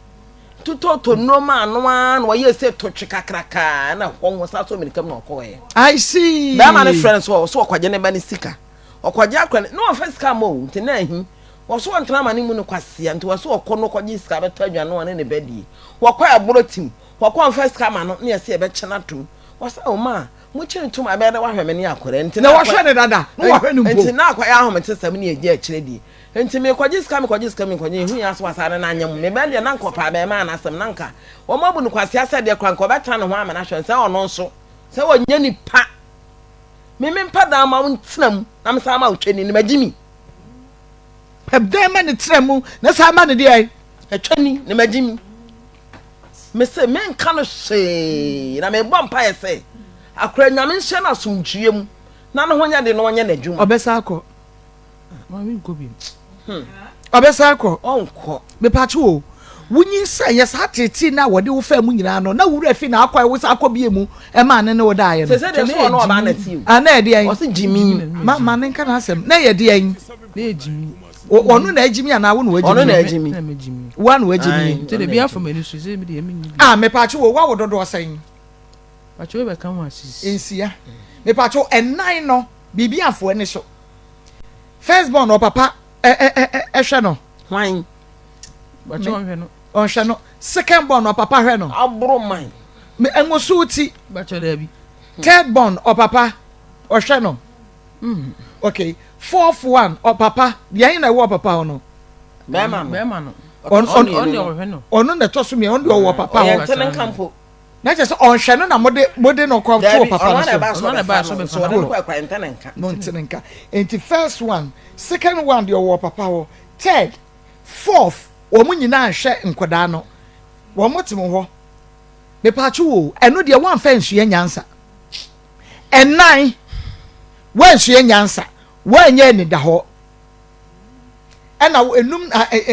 tutoto no ma no an wo ye se to twe kakraka na ho sa so me ne kam na ɔkɔ ye I see ba ma ne friends so ɔkɔgye ne ba ne sika ɔkɔgye akra no first come o ntina hi wo so ntena ma ne mu no kwase nti wo so ɔkɔ no kɔgye sika bɛta adwane ne ne badi wo kɔ aburo tim wo kɔ first come no ne yɛse ɛbɛkyena tum wo sa o ma mo kyene tum abɛda wa hwɛ me ne akora nti na wo hwɛ ne dada no wo hwɛ ne mpo nti na akɔ ya ahomete sam ne yɛgye akyire di nti me kɔgye sika me hu ya so asare na anyam me bɛde na nkɔpa bɛ ma na asɛm na nka wo ma bu no kwase asɛ de kora nkɔ bɛtra ne ho ama na hwɛ sɛ ɔno nso sɛ wɔnya nipa me mpa da ma wontenam na me sa ma wotwani ne magimi pɛbdan ma ne tremu na sa ma ne de ai atwani ne magimi me se me nka no hwee na me bɔ mpa yɛ sɛ akora nyame nhyɛ na asomdwie mu na no ho nya de no nya na dwuma obesa akɔ ma me gobi obesa akɔ ɔnkɔ me pacho wunyi sɛ yɛ sa tete na wɔde wo fa mu nyina no na wura fi na akɔ wo sa akɔ bie mu e ma ne wo da ye no se de so no ba na ti ana e de ai o se jimi ma ne nka na asɛm na ye de ai na ejimi onu na ejimi ana wo na wajimi onu na ejimi na mejimi wa na wajimi te de bia for mani so se me de me nyi me pacho wo wa wo dodo ɔsɛn pacha we be kan wa asisi ensia me pacho enan no bibiafo ani so first born o papa hwɛ no hwan pacha won hwɛ no ɔhwɛ no second born o papa hwɛ no abro man me enwosu ti pacha da bi third born o papa ɔhwɛ no okay fourth one o papa yɛn na wo papa no be ma no on hwɛ no ono na to so me on de wo papa o ho tenen kampo na just on no na mode no ko to papa no so no kwa intenen ka no intenen ka enti first one second one de wo papa ho third fourth wo mu nyina hwɛ nkoda no wo motim ho me pacho wo eno de wan fa nsua nyansa enan wan nsua nyansa wan nya ni da ho ena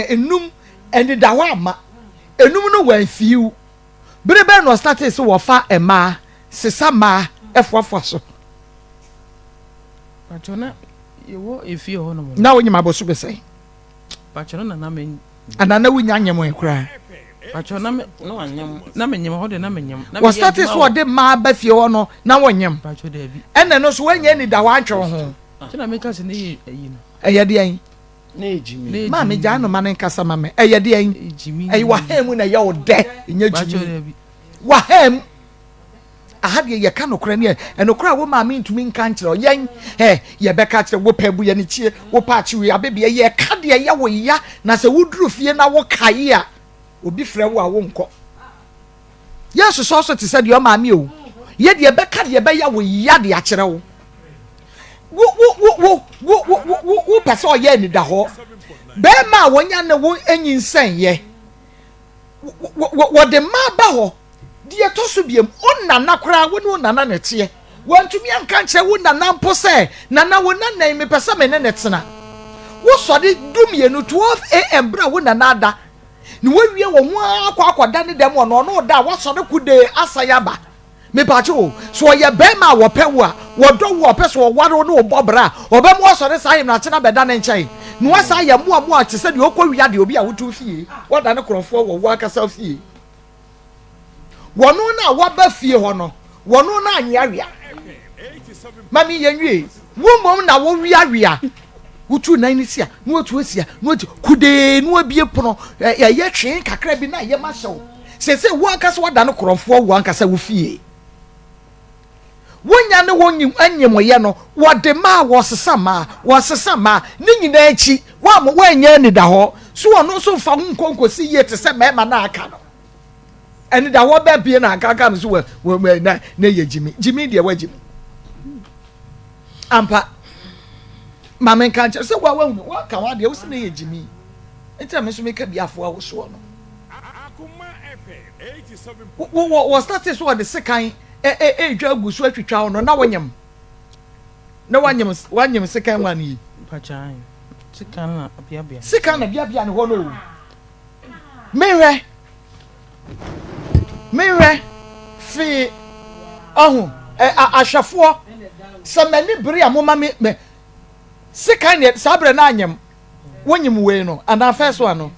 enum eni da ho ama enum no wan fiu berebe no start so wo fa ema sesa ma efoafo so pacha na yewo efi ho no na wo nyima boso be sei pacha na me anana wo nya nyem ekura pacha na me no anyam na me nyem ho de na me nyem na wo start so de ma ba fie ho no na wo nyem pacha da bi ena no so wanya ni da ho antwe ho na me ka se ne yi no eye de an na ejimi ma me ja no ma ne nkasa ma me eye de an ejimi eye wa ham na ye wo de nya pacha jimi da bi wa ham ahade ye ka nokora ne enokora wo ma me ntumi nka nkyerɛ yen ye bɛka kyerɛ wo pa bu ye ne chie wo pa chi wi abebe ye ka de ye wo ya na sɛ woduru fie na wo kae a obi frɛ wo a wo nkɔ yesu so te sɛ de o ma me o ye de bɛka de bɛya wo ya de akyerɛ wo wo pɛ sɛ ɔyɛ ni da hɔ bɛɛma a wɔnya ne wo anyinsan ye wo de ma ba hɔ die to so biem onnana kora wo ne onnana nete wontumi anka nche wo nana mpo se nana wo nana me pesa me ne netena wo sode dumienu 12 am bra wo nana ada ni wo wie wo ho akwa ne dem no no da wo sode kude asayaba me pacho so ye be ma wo pe wo a wo do wo pe so wo waro no bobra obe mo sode sayem na chena beda ne nchai no asa ye mo a che se de okowia de obi a wotu fie wo da ne krofo wo akasa fie wono na wo ba fie ho no wono na anyawia mami yenwie wo mom na wo wiawia wutu nan ni sia no otu asia no otu kude no abie pono ye twen kakra bi na ye ma hyew sese wo akasa wo da ne krofo wo ankasa wo fie wonya ne wonyim anyem ye no wo de ma wo sesa ma ne nyina echi wo mo wanya ni da ho so wono so fa nkonkosi ye te se mema na aka no eni da wo ba bie na aka no so wo na ye jimi de wa jimi ampa mamen kan se wa ka wa de wo se na ye jimi enti me so me ka biafo a wo so no Akoma FM 87 wo start so de sekan dwa gusu atwitwa no na wonyam sekan wani pachan sekan na biabia ne ho no Mire fi ahwafo samani bere amoma me sekan ne sabre na anyam wonyim we no and first one no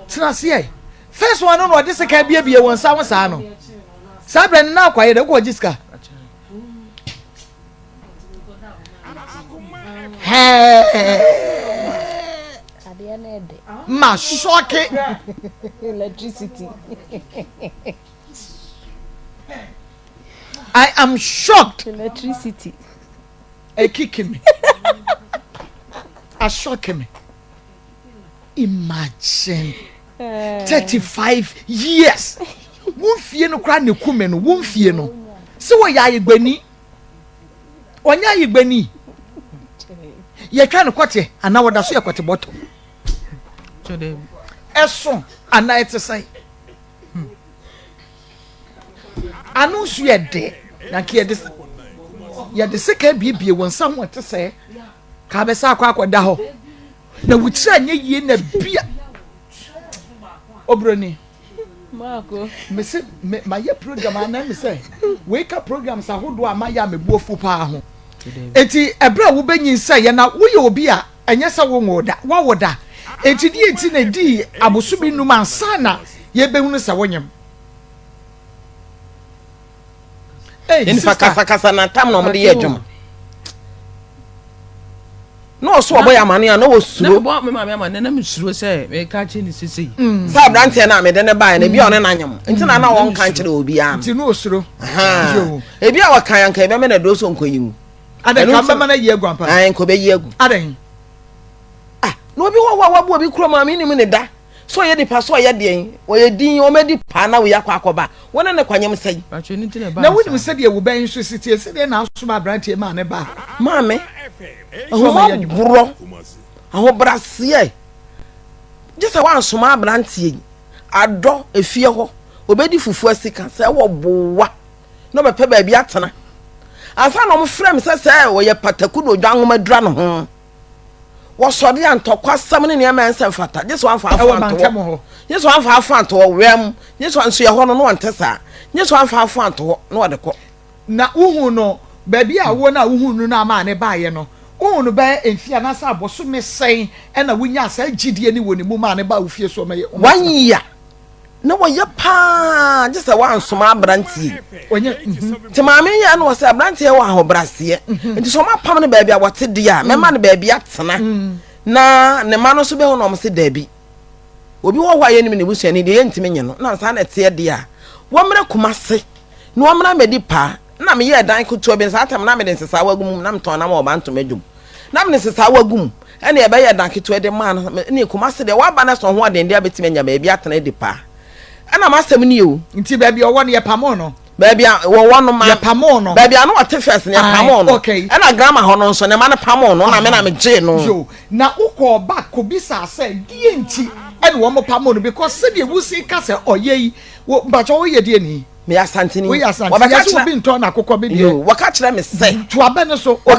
trasiye first one no de sekan biabie won sa won no sabre na kwaye de ko jiska ma shock electricity. I am shocked. Electricity. It kicking me. Shocking me. Imagine 35 years. Won fie no kra ne kume no won fie no. Se wo ya yegbani. Onya yegbani. Ye twa no kwete ana woda so ye kwete bottom. Eso ana etesai. Anu su ye de na ke ye de seka bibie won sa ho etesai ka be sa akwa da ho na wutira anye yie na bia obroni Mako me se ma ye program ana me se wake up programs ahodo ama ya mebuofu pa ho enti ebra wo benyin se ye na wo ye obi a enye se wo ngoda wo woda enti di enti na di abosubi num ansana ye behunu se wonyem in kasa na tam no mde ye dwuma no so oboy amane a no wo suro na me mama amane na me suro se me ka che ni sisi sa brante na me de ne bae na bi one na nyam enti na na won kan kire obi a enti no osuro e bi a wakan anka e be me na do so nkoyimu adan ka mama na ye aguampa an ko be ye agu adan no obi wa bo obi kuro ma me ni me ne da so ye nipa so ye de o ye din o medi pa na wo yakwa wona ne kwanyem sai na woni se de wo ban so sitie se de na asoma brante ma ne ba ma me bro aho brasie je se wan soma brante ado efie ho obedi fufu asika se wo bowa no be pe ba bi atena afa no mo frem se wo ye pataku no dwan ma dura no ho wo sode antokwa sam ne ne ma nsem fata je so anfa afanto je so anfa afanto wem je so anso ye ho no antesa je so anfa afanto no de ko na uhu no ba bi a wo na uhu no na ma ne ba ye no uhu no ba enfia na sa boso me sen e na wunya sa gidie ni woni mu ma ne ba ufie so me wanya na wo ye pa je se wan soma brantie onye ti ma me ya no se brantie wo aho brase nti so ma pam ne ba bi a wote dia me ma ne ba bi atena na ne ma no so be ho no mo se da bi obi wo hwa ye ni me ne busu ani de ye ntime nye no na sa na te dia wo mre kumase no wo mra medi pa na me ye dan kuto be sa atam na me de sesa wagum na me ton na ma oba ntom adum na me sesa wagum ene e be ye dan kuto de ma ne kumase de wa ba na so ho de ndia betime nya ba bi atena de pa ana masem ni o nti baby o won ye pamo no baby wo won ma ye pamo no baby anu what first ne pamo no ana grandma ho no so ne ma ne pamo no na me na me je no yo na ukọ back ko bisa say die nti and one more pamon because said you will see Cassa or ye, but all ye dear ni. Me asantini. We are Santini been torn a cocobidio. What catch them say? To a beneso or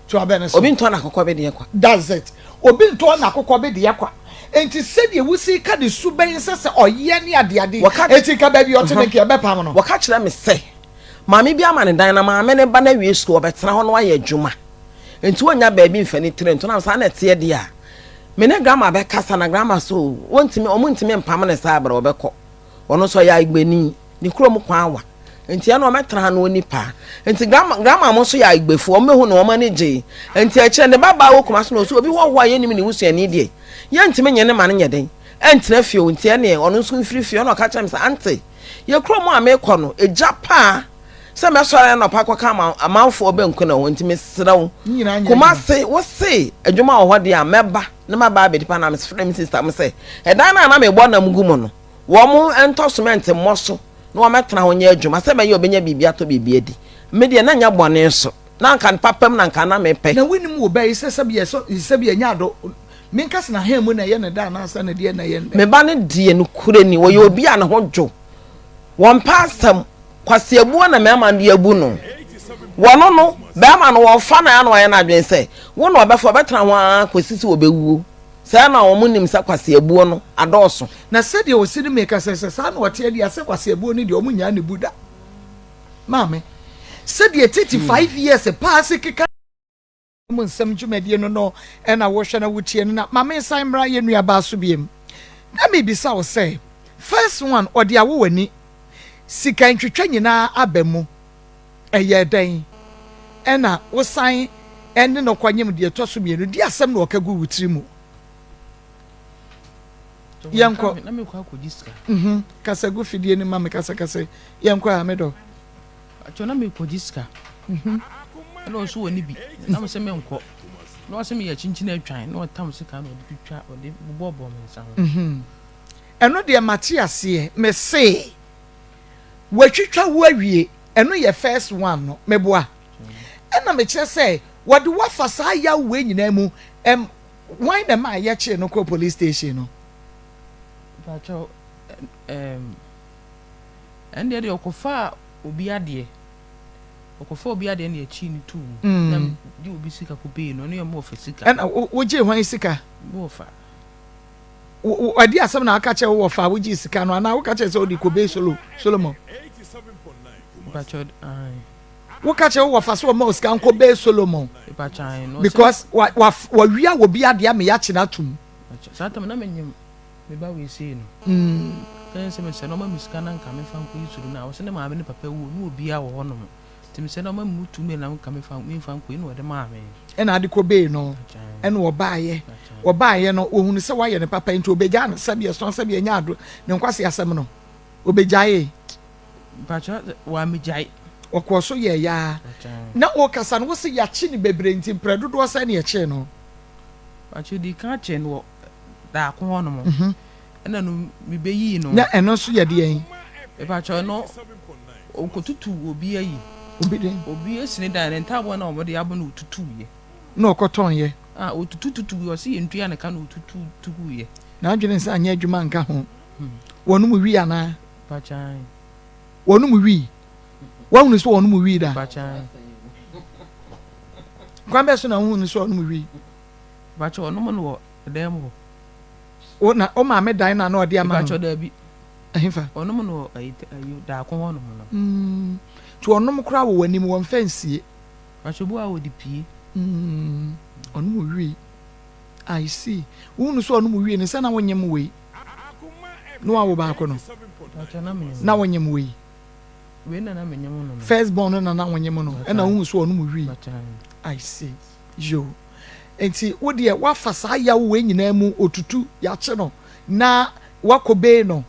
to a beneso. Obin torn a cocobidia. That's it. Obin torn a cocobidia. And to say you will see Caddy Subain or Yenny at the idea. What catch a baby or to make your bepamon? What catch them say? Mammy be a man and dynama, many banner school, but now why a juma. And to your baby infinite train to us, and dear dear. Mene grandma be kasa na grandma so wontimi omuntimi empamane sa abra obekọ ono so ya igbeni ni krom kwa wa enti ya no metra na onipa enti grandma mo so ya igbefu o mehu na o manage enti a kire ne baba wo kuma so no so obi wo ye nim ni wusu ani de ye ntimi nye ne ma ne nyeden entra fie enti ya ne ono so mfiri fie ono ka kire me sa Auntie ye krom a mekọ no ejapa se me so na pa kwa kama amanfo obenku na wontimi srawo kumasi wo se adwuma wo hode a meba na ma ba be dipa na me frame sister me say e dan na me bo na mgumu no wo mu entosment moso na wo metena ho nya adwuma se me ye obenya bibia to bibia di me de na nya bone so na nka papam na nka na me pe na winim wo be se se bi nya do me nka se na ha mu na ye ne da na asa na de na ye me ba ne de no kure ni wo ye obi a na ho dwo won pasam kwase abu na me ma de abu no wono no be ma no wo fa na ya no ye na adwen se wo no obefo betena ho akwasisi obewuo se na wo munim sa kwase abu no adoso na se de o sini make se sa na wote de ase kwase abu ni de o munya ne buda mame se de 35 years pass kika mo nsem dwumade no na wo hwe na wotie na mame san mra ye nua ba so biem na me bisa wo say first one odi awo wani sika ntwetwa nyina abamu eye dan ena wo san ene no kwanyem de toso mienu di asem na okagu wutiri mu yanko na me kwa kojiska kasa gu fidie ni mama kasa yanko a medo acho na me kojiska na oso woni bi na mo se me nko na wase me ya chinchin atwan na otam sika na odi twa odi bobo me nsa ho eno de matiase me se watwitwa wo awie eno ye first one no meboa ena me kire say wode wafa sa ya we nyina mu why na ma ya che no ko police station no bacho ende de okofa obi ade na echi ni tu na di obi sika ko be no no ye mo fa sika ena wo je hwan sika mo fa adi asem na aka che wo fa wo je sika no ana wo ka che se odi ko be Solomon bacho wo ka che wo fa so mo sika nko be Solomon bacho no because wa wia wo bi ade am ya che na tum bacho satam na menyem me ba we sei no kan se me se no ma musika na nka me fa nko yisuru na wo se ne ma be ne papa wo no obi a wo ho no tim se no ma mutu me na nka me fa nko yi no de ma me ena ade ko be no ena wo baaye no ohunu se wa ye ne papa nti obegya no sabe so sabe nya ado ne nkwase asem no obegyae bacho wa me jai okoso ye ya na o kasa no wo se ya chi ni bebre nti predodo wo se ne ye chi no bacho di ka che no da ko ho no mo ena no mi be yi no na eno so ye de yen bacho no okotutu obi ayi obi esini da ne ntabo na omode abo na otutu ye na okoton ye otutu yo se yentua ne ka na otutu tugu ye na adwene se anya adwuma nka ho wonu mu wi ana bachan wonu mu wi wonu so wonu mu wi da bachan kwambe so na wonu so wonu mu wi bacho onu mo no dem ho o na o ma me dan na odi ama bacho da bi ahimfa onu mo no ayu da ko ho no mo to onom kra wo wani mu won fansie bacho bu a wo di pie onu mu wi I see wonu so onu mu wi ne sana wonyem we no awo ba ko no bacho na me na wonyem we na me nyem no first born na wonyem no e na wonu so onu mu wi bachan I see yo enti wo de wafa sa ya wo nyina mu otutu ya che no na wakobe no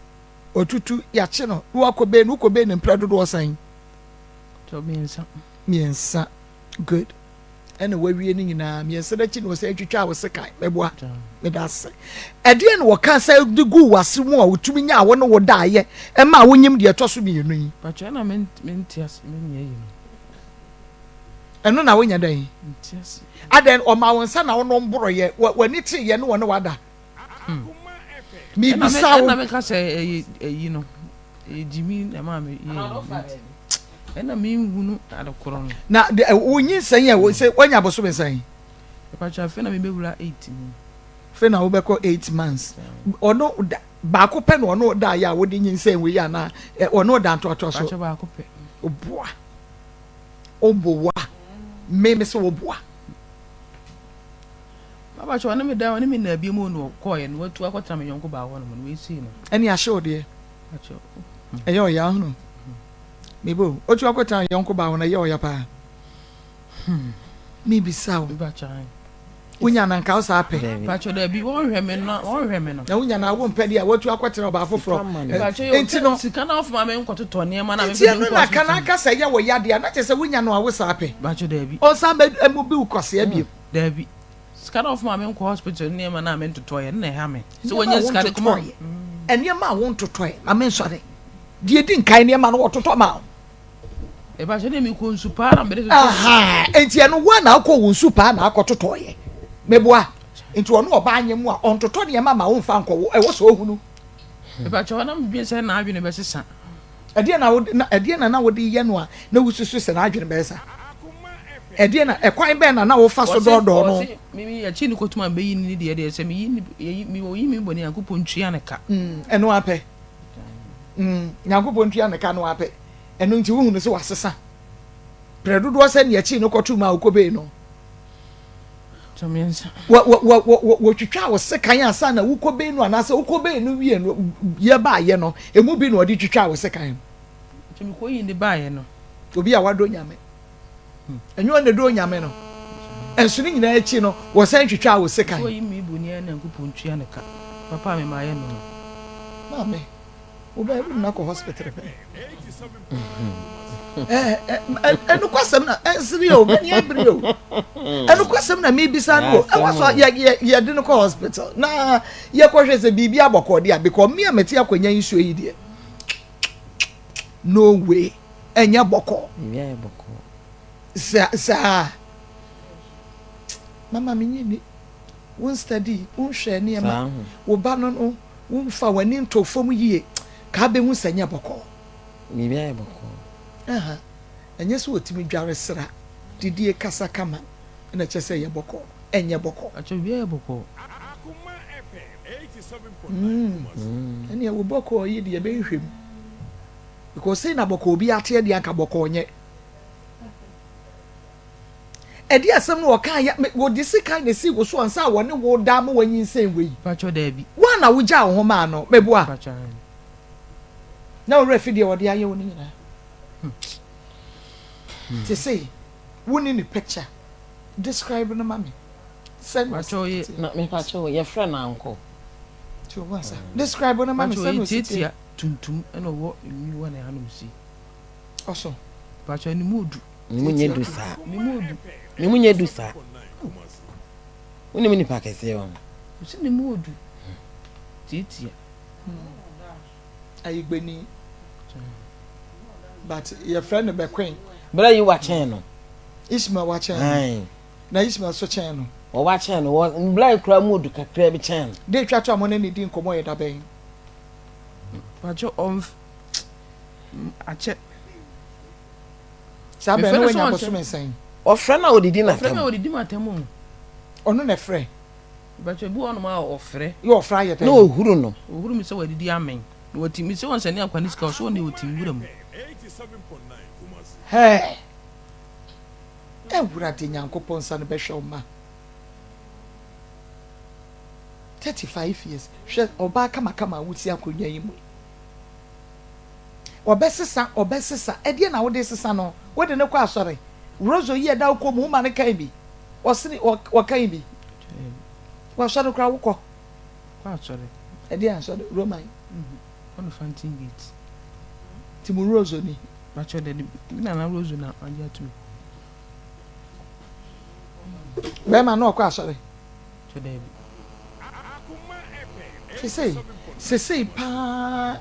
otutu ya che no wakobe no kobe ne mpredo do osan to miensa good ene wawie ni nyina miensa da chi no se atwitwa wo se kai meboa me da se ede ne wo kan se de gu wase mu a wotumi nya wo no wo da ye e ma wonyim de to so bi yenu yi bacho na mentias menye yi no eno na wonya dan mentias aden o ma wonsa na wo no mboro ye wani ti ye no wo no wada Me be sound. Na me ka say you know. Jimmy na ma me. Na me hunu adokoro no. Na wonyin san ye wo say wanya boso me san. Pa cha fe na me bewura 8. Fe na wo be ko 8 months. Ono ba ko pe no ono da ya wo di nyin san we ya na ono da ntoto so. Pa cha ba ko pe. Oboa. Obowa. Me so oboa. Baba cho na me da woni me na bi mu no ko ye no watu akwatra me yonko ba ho no no we see no. Eni a show de. Pa cha. Eyo ya hunu. Mebo, otu akwata yonko ba ho na ye oya pa. Me bi sawo. Ba cha. Unya na nka usa ape. Pa cha da bi won hwe me no. Na unya na wo mpedi a watu akwata ba afoforo. Enti no sika na of ma me nkototo ne ma na me bi nko. Na kana aka say ye wo yade a na chese unya no a wo sa ape. Ba cha da bi. O sa emu bi ukose abi. Da bi. Sika na of ma me nko hospital ne ma na me ntoto ye na ha me. So wonya sika de kuma. Ene ma wo ntoto ye. Ma me nsore. Die di nkai ne ma no wo toto ma. E ba je mi ko nsu pa na me de. Aha, enti eno wa na akọ wo nsu pa na akọ toto ye. Meboa. Enti ono oba anyem a on toto ne ma ma wo mfa nkọ wo so ohunu. E ba je na me bi se na adwene be sesa. Edie na wo de ye no a na wususu se na adwene be sa. Edie na ekwan be na wo fa so do no. Mi ya chi ni ko tuma be yi ni de se mi wo yi mi boni Yakupon tua ne ka. Eno ape. Yakupon tua ne ka no ape. Eno nti wo hunu se wasesa. Predodo se ne chi no kotuma okobe no. Tomiensa. Wo twitwa wo sekan asa na wokobe no anase wokobe no wie no ye ba ye no emu bi no odi twitwa wo sekan. Tumi ko yi ni ba ye no. Obi a wado nyame. Enyo ne do nyame no. Ensuni nyina echi no wo san twitwa wo sekan. Ko yi mi boni na Yakupon tua ne ka. Papa me ma ye no. Mame. Oba e na ko hospital pe. Enu kwasem na ensiri o mani abiri o. Enu kwasem na me bisa no e waso ye de no ko hospital na ye ko hwese bibi aboko de a because me ameti akwanya nsuo yi de. No way. Enya boko. Me boko. Sa mama me nyini won study won hwe ne ma wo ba no won fa wani ntofom yie ka be hu sanya boko. Me be boko. Aha. Enye so otimi dware sra. Didie kasa kama. Na chese ye boko. Enye boko. Acho bi ye boko. Akoma FM 87.9. Ene wo boko yi de be hwem. Because say na boko obi ate de anka boko onye. Edi asem no oka ya wo disi kan na si wo so ansa wo ne wo da ma wanyin sen we. Pacho da bi. Wa na wo ja wo ma no meboa. Pacho. Na wo refi de wo de aye wo ni nyina. To say, one in the picture, describe no mommy. Send Pacho ye na me pacho ye friend uncle. to once. Describe no mommy. Pacho ye titia tuntum eno wo ni wo na hanum si. Also, Pacho ni mudu. Ni munye du sa. Ni mudu. Ni munye du sa. Uni mini pakese yo. Si ni mudu. Titia. Ayigbeni. But your friend be queen. Bra you watching no. Ismail watching. Ai. Na Ismail so chen no. O watching no was bra kra mudu kakra bi chen. Dey twa to amone ni di nkomo ye da ben. Pacho ache. Sabe no when you so mensan. O friend na odidi na Friend tem. odidi matemu. Ono na frɛ. Pacho bu ono ma ofre. You ofra ye pe. No ohuru no. Ohuru mi se wadidi amen. Wati mi se won sani akwani ska so ne wati wura mu. 87.9 kumasi. Hey. Ewura de Nyankopon sa no be hwe ma. 35 years. Hwe oba kama wuti akonya yi mu. Obesesa. Ede na wo de sesa no. Wo de ne kwa asore. Rozo yi da wo mu ma ne kan bi. Osini wo kan bi. Wa sha no kra wo kɔ. Kwa asore. Ede an so Roman. On Fantin Gate. Timu Rozo ni. Pacho de na Rozo na anja tu. Be ma no kwa asore. Today. Akoma FM Say pa.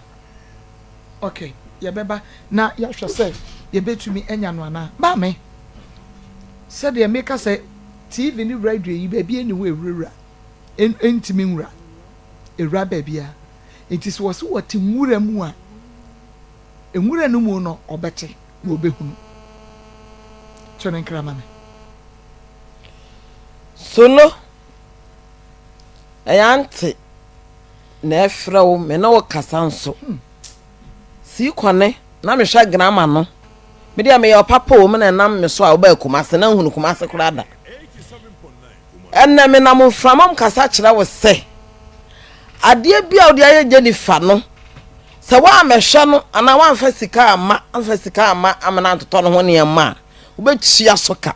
Okay, ye beba na ya hwe say ye betumi enya no ana. Ba me. Say de make say TV ni radio yi ba bi eni wo ewura. Entimi nwura. Ewura ba bia. it is was what nwura mu a nwura no mu no obete na obehunu chone nkrama me solo Auntie na efra wo me na wo kasa nso si kwane na me hwa grama no me dia me yo papa wo me na nam me so a wo ba kumase na hunu kumase kura da enna me na mo framam kasa kira wo se ade bia wo dia ye Jennifer no se wa amehwe no ana wa amfa sika ama amana ntoto no ho ne ma wo be tua soka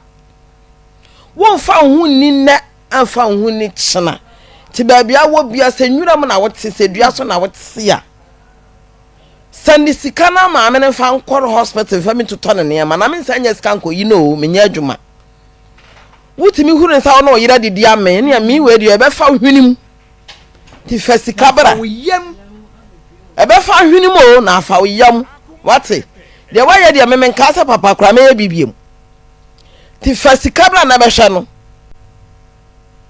wo mfa ho ni na amfa ho ni chena ti baabia wo bia se nwura mu na wo te se dua so na wo te ya sandi sika na ma amene fa nkor hospital fa mi ntoto ne ma na me nsanya sika nko yi no me nya adwuma wutimi huru nsa wo no yira didi ame ne mi we de e be fa hwenim ti fa sika bra yam e be fa hwenim o na fa yam wate de wa ye de me nkasa papa kura me bibiem ti fa sika bra na be hwe no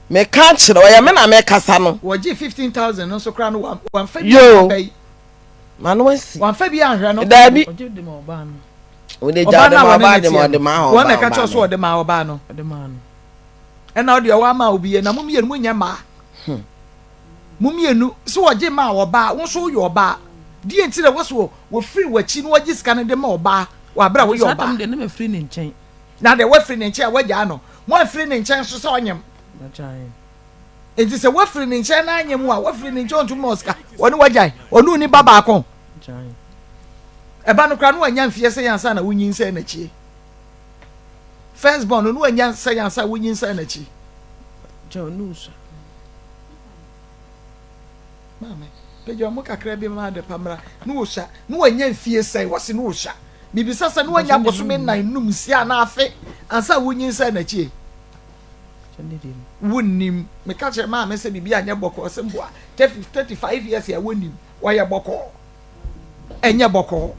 me ka kire o ye me na me kasa no wo gi 15,000 no so kra no wan fa bi manu wasi wan fa bi anhwe no da bi oje de ma oba no o de ja de ma ba de ma ho won na ka cho so de ma oba no e na o de wa ma obi na mumie mu nya ma mumie nu so wo gi ma oba won so yo oba die ntire wo so wo free wachi no wo gi sika ne de ma oba wa bra wo yo oba satam de na me free ne nchen na de wo free ne nchen wa ja no mo free ne nchen so so onyem na chai enti se wo free ne nchen na anyem a wo free ne nchen ontu moska woni wajai onu ni baba akon chai e ba no kra no anya mfie se yansa na wunyin se na chi first born no anya se yansa wunyin se na chi jo nusa mama pejo mo kakra bi ma de pamra no wo sha no anya mfie se wo se no wo sha bibisa se no anya bosome nan num si ana afe ansa wunyin se na chi wunnim me ka che ma me se bibi anya boko se mboa 35 years ya wunnim wa ya boko enye boko